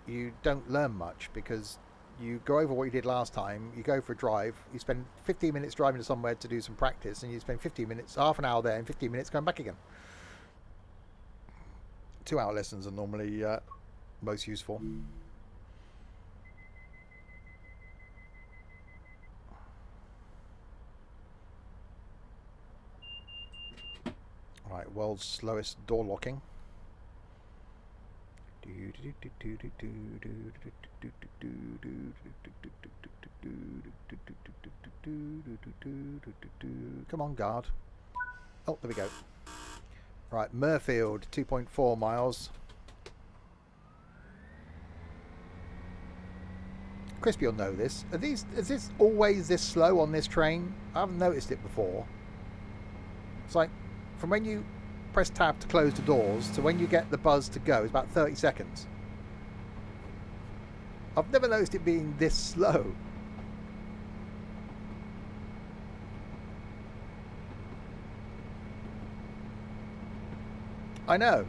You don't learn much because you go over what you did last time. You go for a drive. You spend 15 minutes driving to somewhere to do some practice, and you spend 15 minutes, half an hour there, and 15 minutes going back again. 2-hour lessons are normally most useful. Right, world's slowest door locking. Come on, guard. Oh, there we go. Right, Murfield, 2.4 miles. Crispy will know this. Is this always this slow on this train? I haven't noticed it before. It's like from when you press tab to close the doors to when you get the buzz to go, it's about 30 seconds. I've never noticed it being this slow. I know.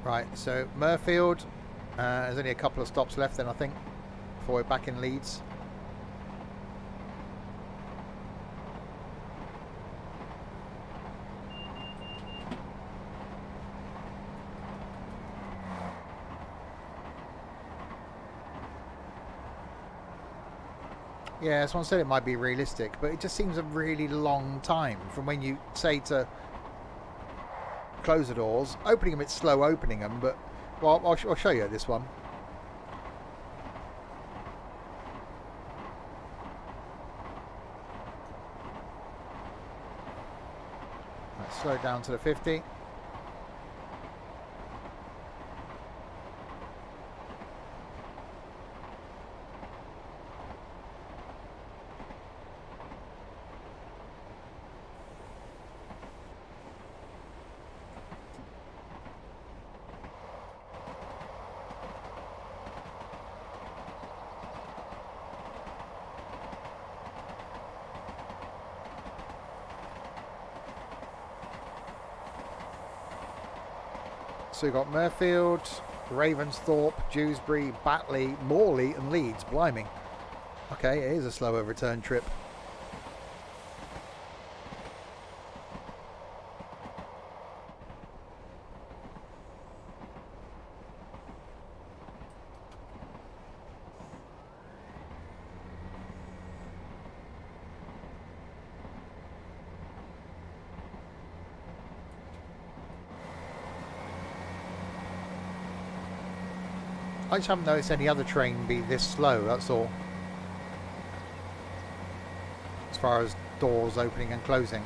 Right, so Murfield, there's only a couple of stops left then I think before we're back in Leeds. Yeah, someone said it might be realistic, but it just seems a really long time from when you say to close the doors. Opening them, it's slow opening them, but well, I'll show you this one. Let's slow it down to the 50. So we've got Murfield, Ravensthorpe, Dewsbury, Batley, Morley and Leeds. Blimey. Okay, it is a slower return trip. I just haven't noticed any other train be this slow, that's all. As far as doors opening and closing.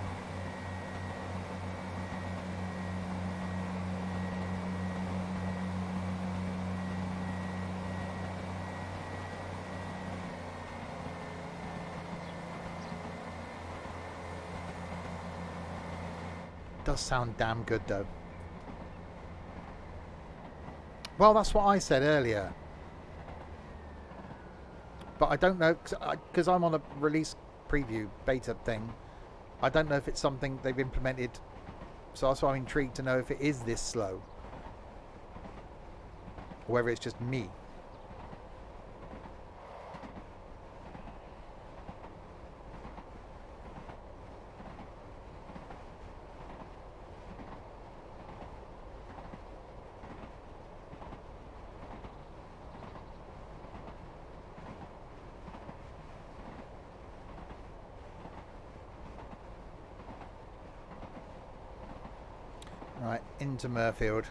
Does sound damn good though. Well, that's what I said earlier. But I don't know, because I'm on a release preview beta thing. I don't know if it's something they've implemented. So that's why I'm intrigued to know if it is this slow. Or whether it's just me. Right, into Murfield.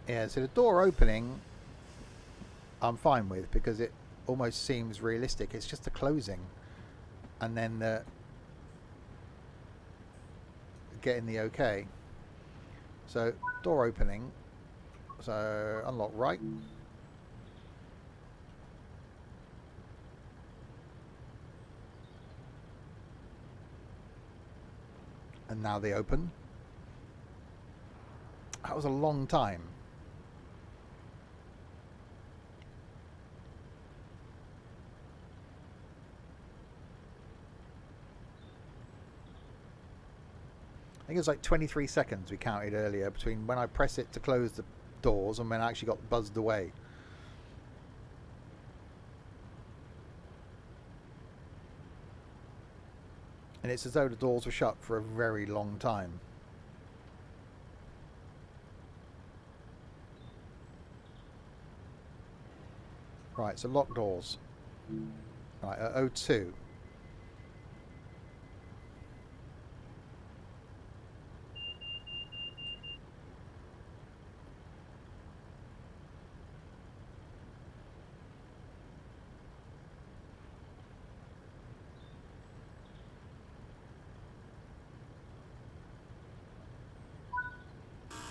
Yeah, so the door opening I'm fine with because it almost seems realistic. It's just the closing and then getting the okay. So door opening, so unlock right, and now they open. That was a long time. I think it was like 23 seconds we counted earlier between when I press it to close the doors and when I actually got buzzed away. And it's as though the doors were shut for a very long time. Right, so lock doors. Right, at O2.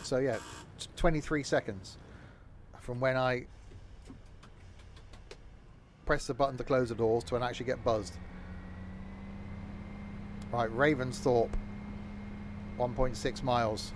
So yeah, 23 seconds from when I press the button to close the doors to when I actually get buzzed. Right, Ravensthorpe, 1.6 miles.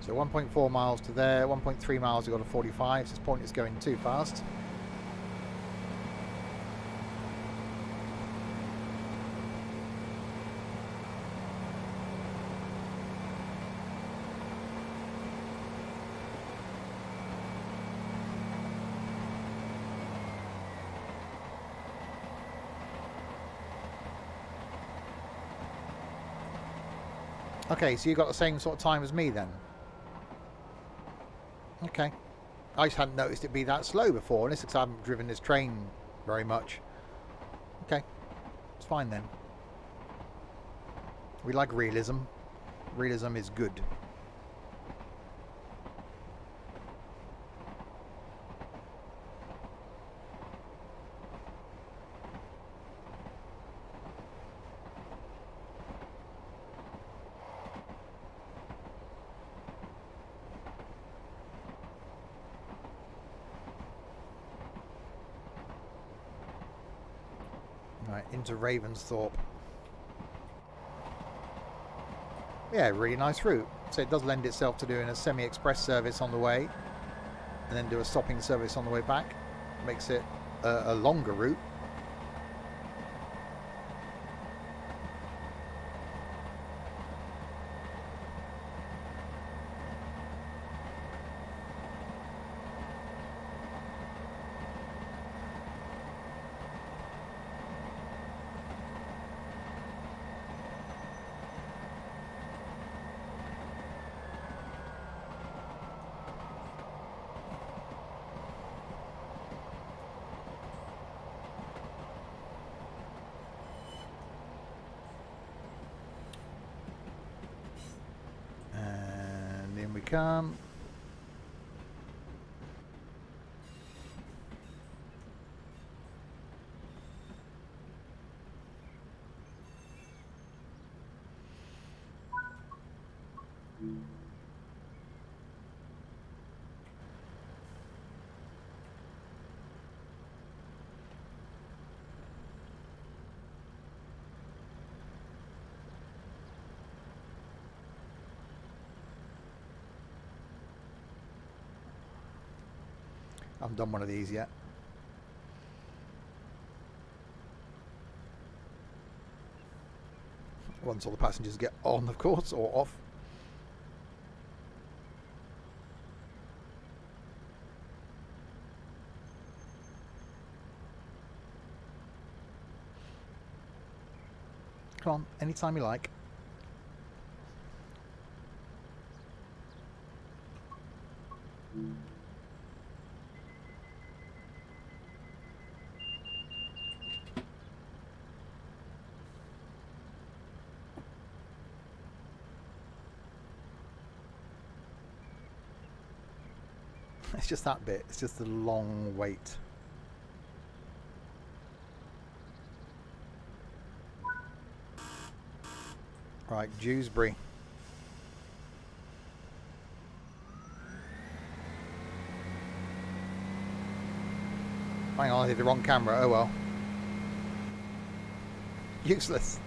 So 1.4 miles to there, 1.3 miles to go to 45, so this point is going too fast. Okay, so you got the same sort of time as me then? Okay. I just hadn't noticed it be that slow before, and it's because I haven't driven this train very much. Okay. It's fine then. We like realism. Realism is good. Right, into Ravensthorpe. Yeah, really nice route. So it does lend itself to doing a semi-express service on the way and then do a stopping service on the way back. Makes it a longer route. And in we come. I haven't done one of these yet. Once all the passengers get on, of course, or off. Come on, anytime you like. It's just that bit. It's just a long wait. Right, Dewsbury. Hang on, I did the wrong camera. Oh well. Useless.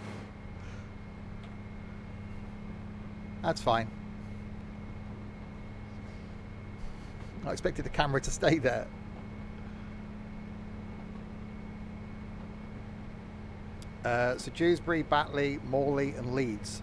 That's fine. I expected the camera to stay there. So Dewsbury, Batley, Morley and Leeds.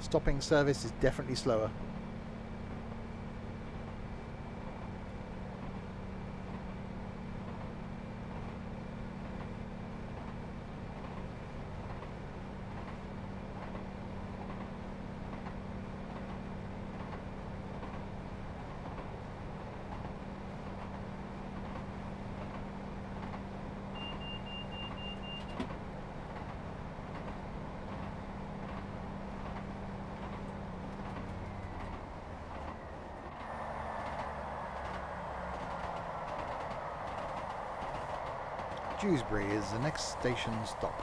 Stopping service is definitely slower. Dewsbury is the next station stop.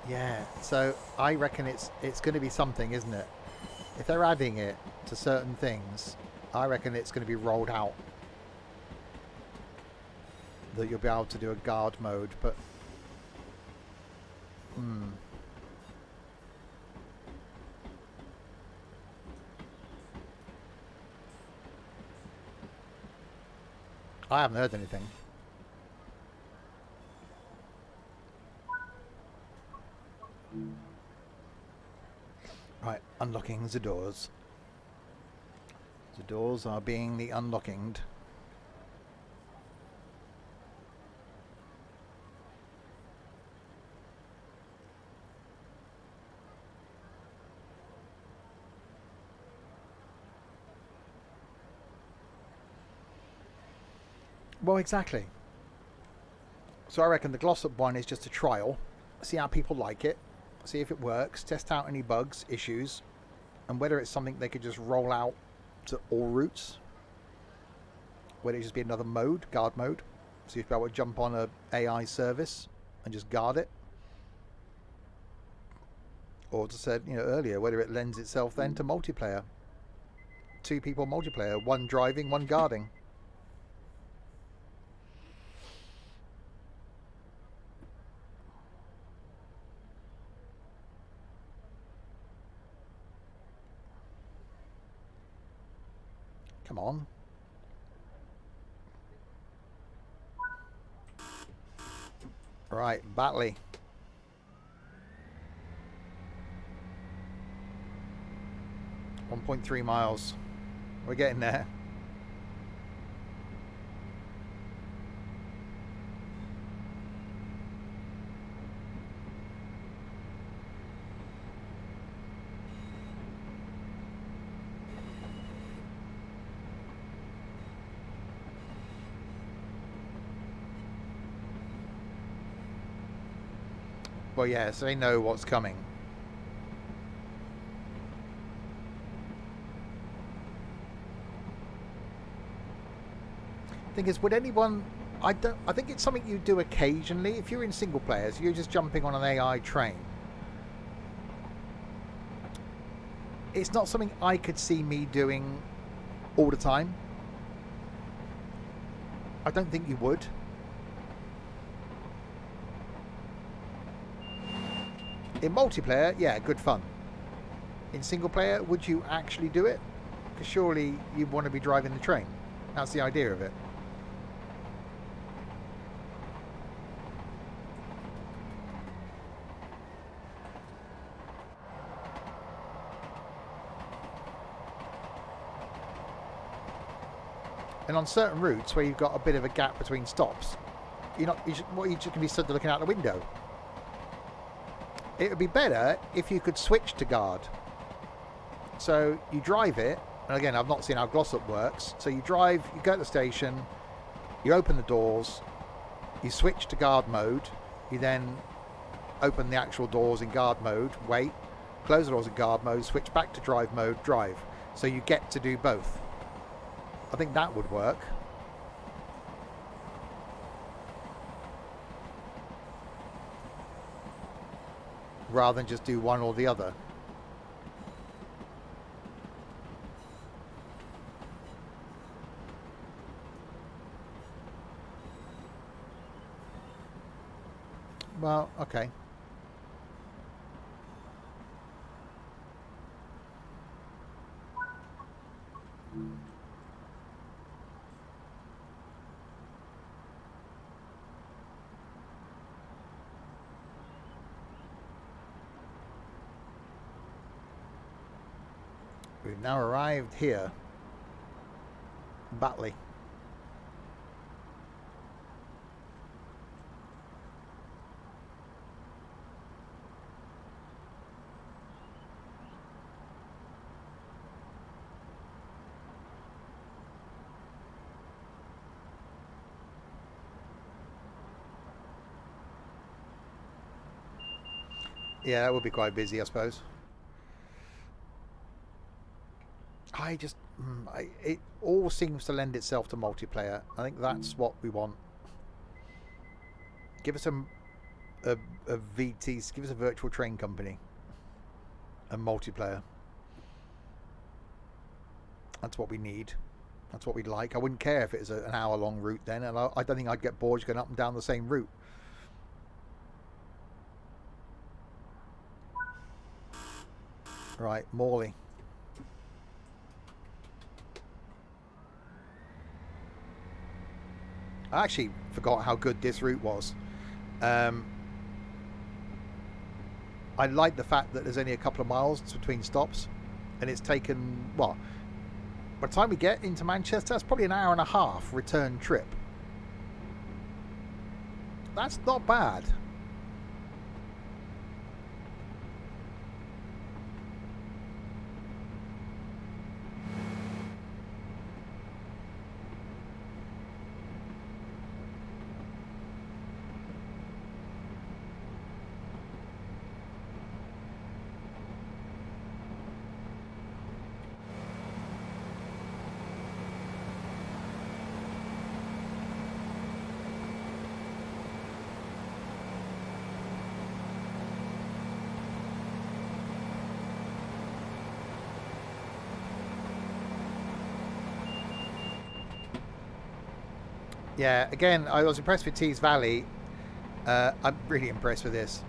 Yeah, so I reckon it's going to be something, isn't it? If they're adding it to certain things, I reckon it's going to be rolled out. That you'll be able to do a guard mode, but... I haven't heard anything. Right, unlocking the doors. The doors are being unlocking. Well, exactly. So I reckon the Glossop one is just a trial. See how people like it. See if it works. Test out any bugs, issues. And whether it's something they could just roll out to all routes. Whether it just be another mode, guard mode. So you'd be able to jump on a AI service and just guard it. Or as I said, you know, earlier, whether it lends itself then to multiplayer. 2 people multiplayer, 1 driving, 1 guarding. Come on. Right, Batley. 1.3 miles. We're getting there. Well, yeah, so they know what's coming. Thing is, would anyone... I think it's something you do occasionally. If you're in single players, you're just jumping on an AI train. It's not something I could see me doing all the time. I don't think you would. In multiplayer, yeah, good fun. In single player, would you actually do it? Because surely you want to be driving the train. That's the idea of it. And on certain routes where you've got a bit of a gap between stops, you're just going to be stood looking out the window. It would be better if you could switch to guard. So you drive it, and again, I've not seen how Glossop works. So you drive, you go to the station, you open the doors, you switch to guard mode, you then open the actual doors in guard mode, wait, close the doors in guard mode, switch back to drive mode, drive. So you get to do both. I think that would work. Rather than just do one or the other. Well, okay. We've now arrived here. Batley. Yeah, that would be quite busy, I suppose. It all seems to lend itself to multiplayer. I think that's what we want. Give us a VT, give us a virtual train company and multiplayer. That's what we need. That's what we'd like. I wouldn't care if it was an hour-long route then, and I don't think I'd get bored going up and down the same route. Right, Morley. I actually forgot how good this route was. I like the fact that there's only a couple of miles between stops, and it's taken, what, By the time we get into Manchester, that's probably an hour and a half return trip. That's not bad. Yeah, again, I was impressed with Tees Valley. I'm really impressed with this.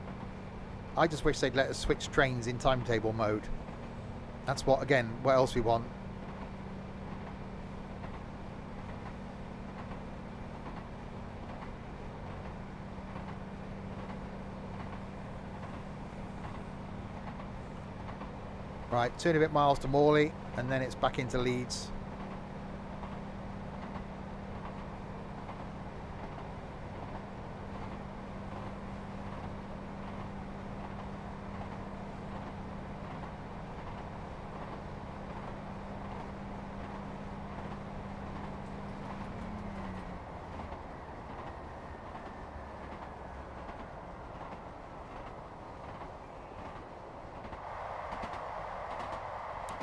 I just wish they'd let us switch trains in timetable mode. That's what, again, what else we want. Right, 2 and a bit miles to Morley, and then it's back into Leeds.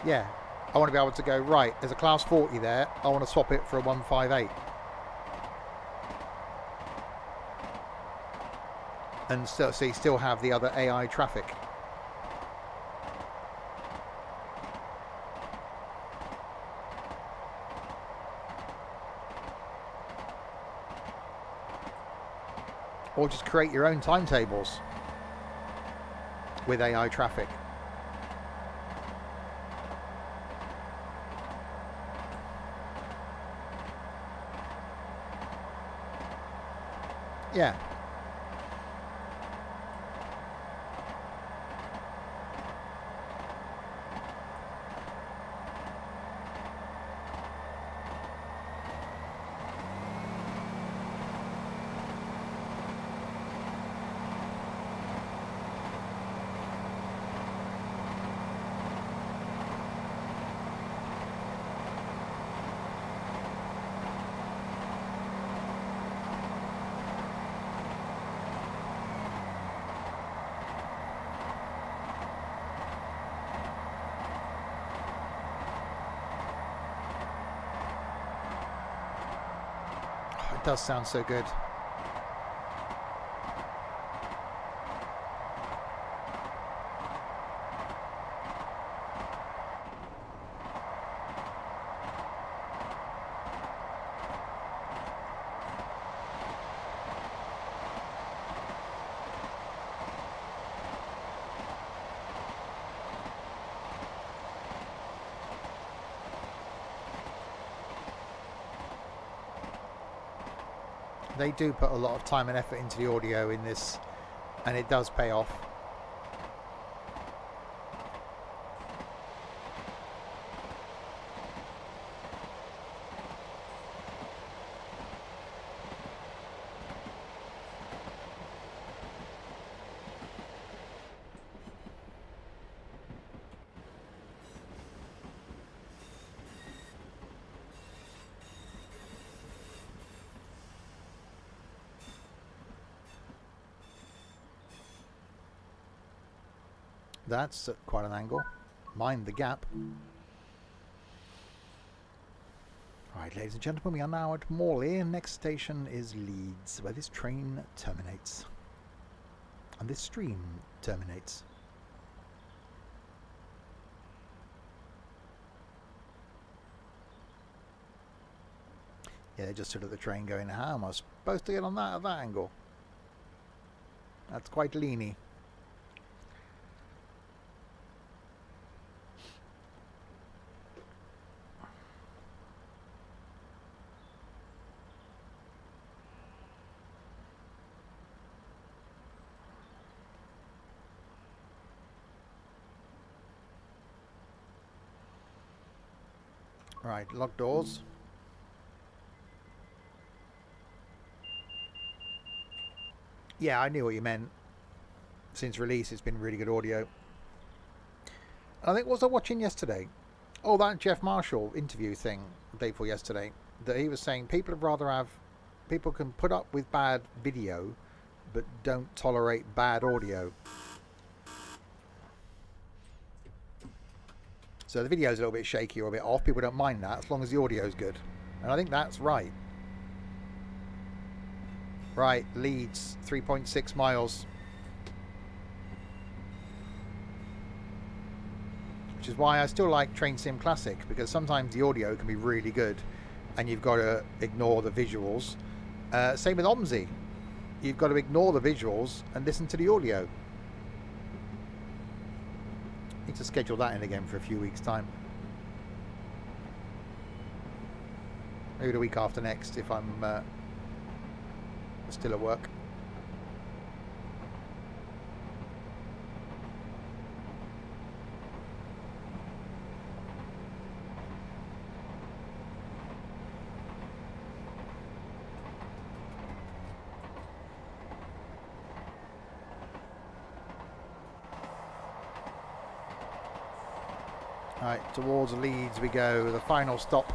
Yeah, I want to be able to go, right, there's a class 40 there, I want to swap it for a 158. And so you still have the other AI traffic. Or just create your own timetables with AI traffic. Yeah. It does sound so good. They do put a lot of time and effort into the audio in this, and it does pay off. That's quite an angle. Mind the gap. Right, ladies and gentlemen, we are now at Morley. Next station is Leeds, where this train terminates. And this stream terminates. Yeah, they just stood at the train going, how am I supposed to get on that at that angle? That's quite leany. Right, lock doors. Yeah, I knew what you meant. Since release, it's been really good audio. I think, what was I watching yesterday? Oh, that Jeff Marshall interview thing the day before yesterday. That he was saying people would rather have... People can put up with bad video, but don't tolerate bad audio. So the video's a little bit shaky or a bit off. People don't mind that as long as the audio's good. And I think that's right. Right, Leeds, 3.6 miles. Which is why I still like Train Sim Classic, because sometimes the audio can be really good and you've got to ignore the visuals. Same with OMSI. You've got to ignore the visuals and listen to the audio. Need to schedule that in again for a few weeks' time. Maybe the week after next if I'm still at work. Right, towards Leeds we go, the final stop.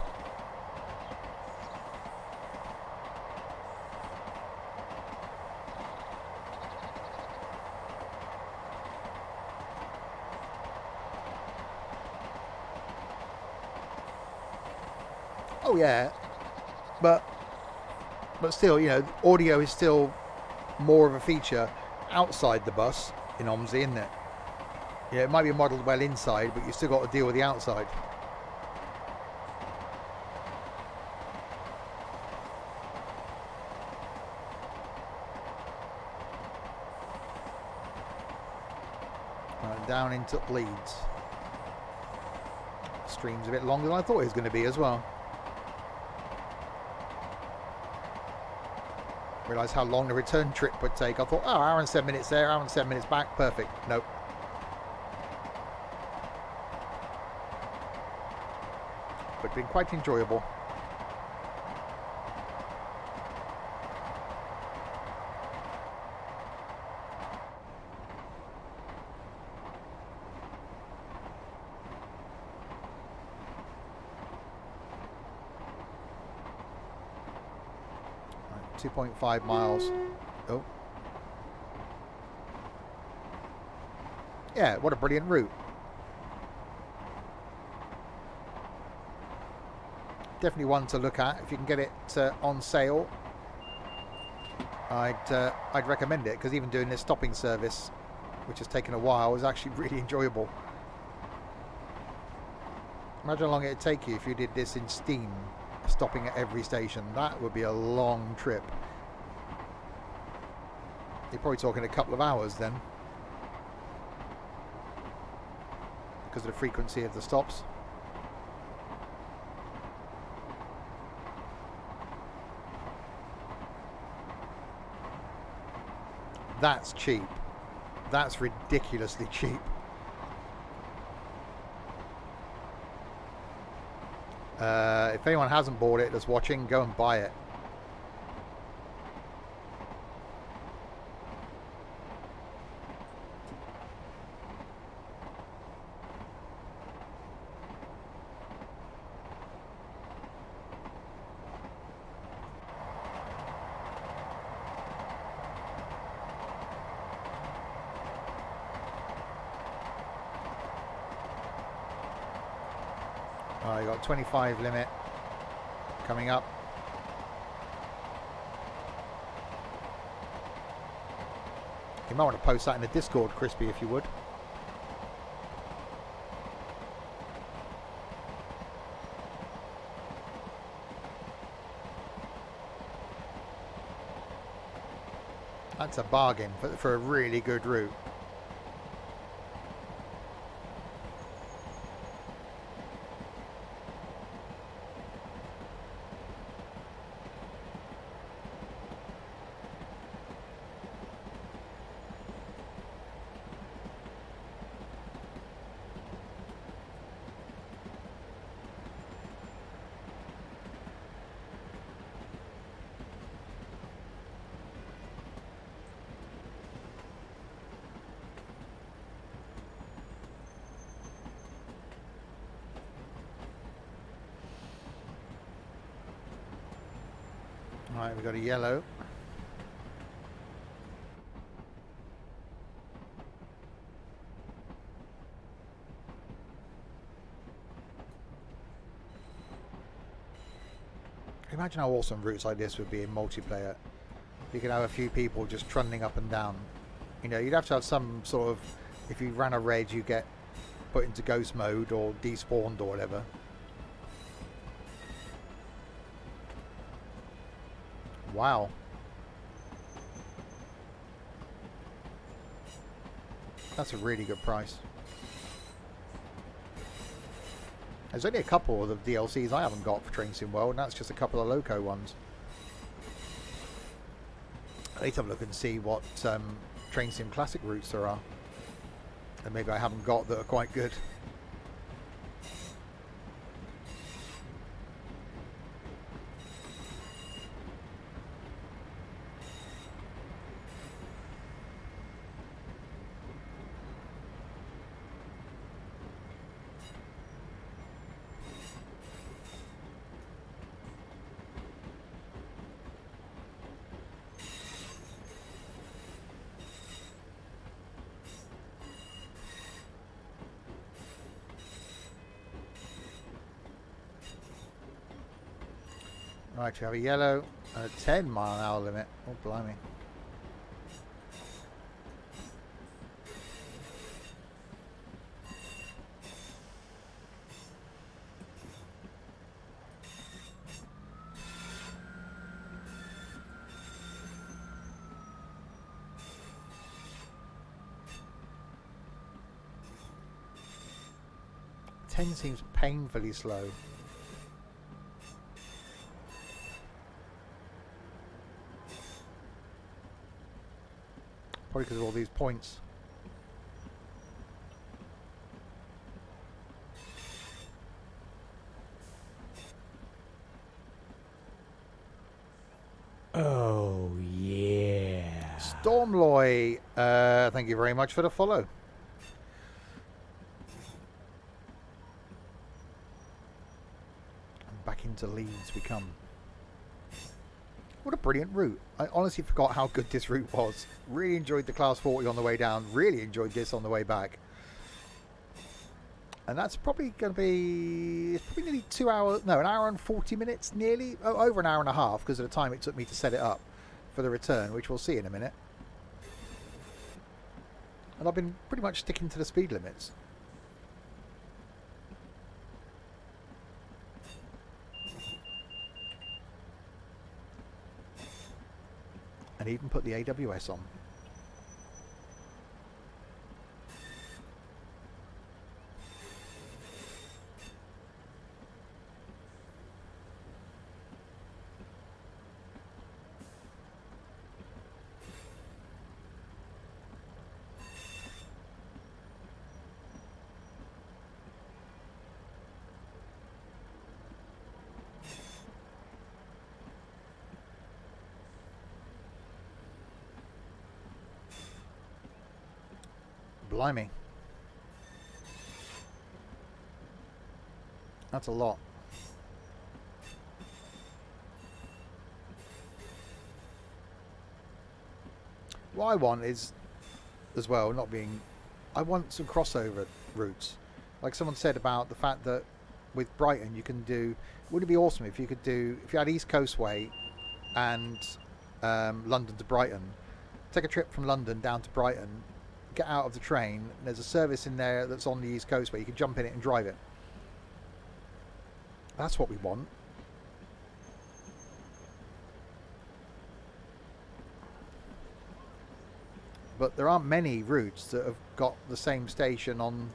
Oh yeah, but still, you know, audio is still more of a feature outside the bus in OMSI, isn't it? Yeah, it might be modelled well inside, but you still got to deal with the outside. Right, down into Leeds. Stream's a bit longer than I thought it was going to be as well. Realised how long the return trip would take. I thought, oh, hour and 7 minutes there, hour and 7 minutes back, perfect. Nope. But been quite enjoyable. Right, 2.5 miles. Oh. Yeah, what a brilliant route. Definitely one to look at if you can get it on sale. I'd recommend it, because even doing this stopping service, which has taken a while, was actually really enjoyable. Imagine how long it'd take you if you did this in Steam, stopping at every station. That would be a long trip. You're probably talking a couple of hours then, because of the frequency of the stops. That's cheap. That's ridiculously cheap. If anyone hasn't bought it that's watching, go and buy it. You got 25 limit coming up. You might want to post that in the Discord, Crispy, if you would. That's a bargain for a really good route. Right, we've got a yellow. Imagine how awesome routes like this would be in multiplayer. You could have a few people just trundling up and down. You know, you'd have to have some sort of... If you ran a red, you get put into ghost mode or despawned or whatever. Wow. That's a really good price. There's only a couple of the DLCs I haven't got for Train Sim World, and that's just a couple of loco ones. I need to have a look and see what Train Sim Classic routes there are. And maybe I haven't got that are quite good. Right, you have a yellow and a 10-mile-an-hour limit. Oh, blimey. Ten seems painfully slow. Probably because of all these points. Oh, yeah. Stormloy, thank you very much for the follow. And back into Leeds we come. What a brilliant route. I honestly forgot how good this route was. Really enjoyed the Class 40 on the way down. Really enjoyed this on the way back. And that's probably going to be... It's probably nearly 2 hours... No, an hour and 40 minutes nearly. Oh, over an hour and a half because of the time it took me to set it up for the return, which we'll see in a minute. And I've been pretty much sticking to the speed limits. And even put the AWS on. Blimey. That's a lot. What I want is, as well, not being... I want some crossover routes. Like someone said about the fact that with Brighton you can do... Wouldn't it be awesome if you could do... If you had East Coast Way and London to Brighton, take a trip from London down to Brighton, get out of the train, there's a service in there that's on the East Coast where you can jump in it and drive it. That's what we want. But there aren't many routes that have got the same station on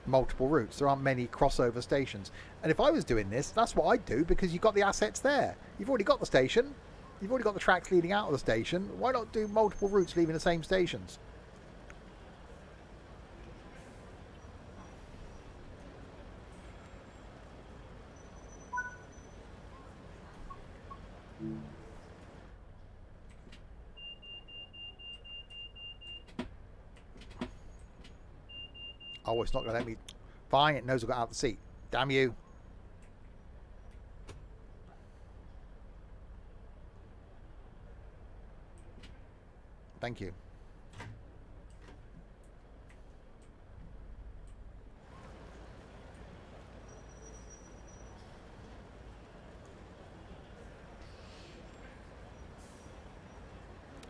multiple routes. There aren't many crossover stations. And if I was doing this, that's what I'd do, because you've got the assets there. You've already got the station. You've already got the tracks leading out of the station. Why not do multiple routes leaving the same stations? Oh, it's not going to let me... Fine, it knows I got out of the seat. Damn you. Thank you.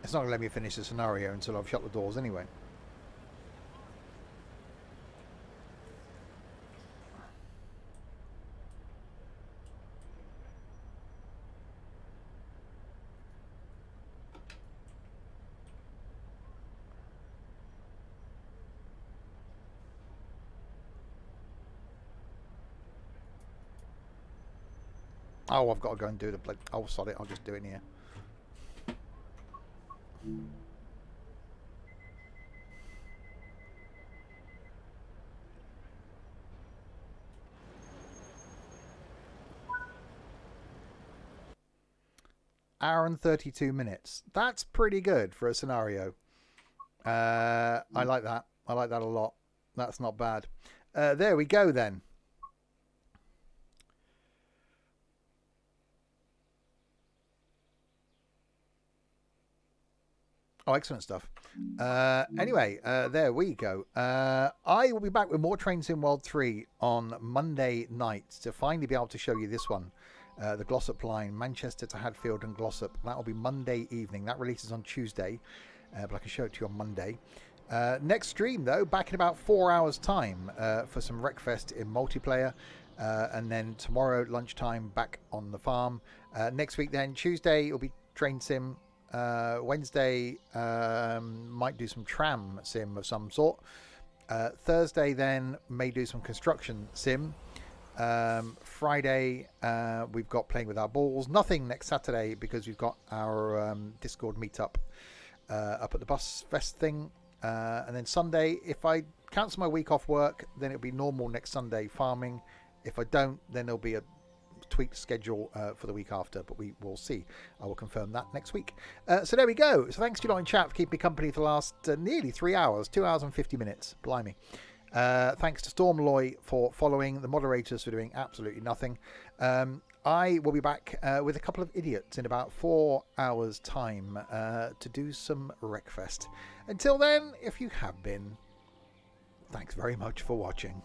It's not going to let me finish the scenario until I've shut the doors anyway. Oh, I've got to go and do the blood. Oh, sorry, I'll just do it in here. Hour and 32 minutes. That's pretty good for a scenario. I like that. I like that a lot. That's not bad. There we go then. Oh, excellent stuff. Anyway, there we go. I will be back with more Train Sim World 3 on Monday night to finally be able to show you this one. The Glossop line, Manchester to Hadfield and Glossop. That will be Monday evening. That releases on Tuesday, but I can show it to you on Monday. Next stream, though, back in about 4 hours' time for some Wreckfest in multiplayer. And then tomorrow, lunchtime, back on the farm. Next week, then, Tuesday, it'll be Train Sim. Wednesday, might do some tram sim of some sort. Thursday, then, may do some construction sim. Friday, we've got playing with our balls. Nothing next Saturday because we've got our Discord meetup up at the Bus Fest thing. And then Sunday, if I cancel my week off work, then it'll be normal next Sunday farming. If I don't, then there'll be a tweaked schedule for the week after, but we will see. I will confirm that next week. So there we go. So thanks to you lot in chat for keeping me company for the last nearly 3 hours, 2 hours and 50 minutes. Blimey. Thanks to Stormloy for following, the moderators for doing absolutely nothing. I will be back with a couple of idiots in about 4 hours time to do some Wreckfest. Until then, if you have been, thanks very much for watching.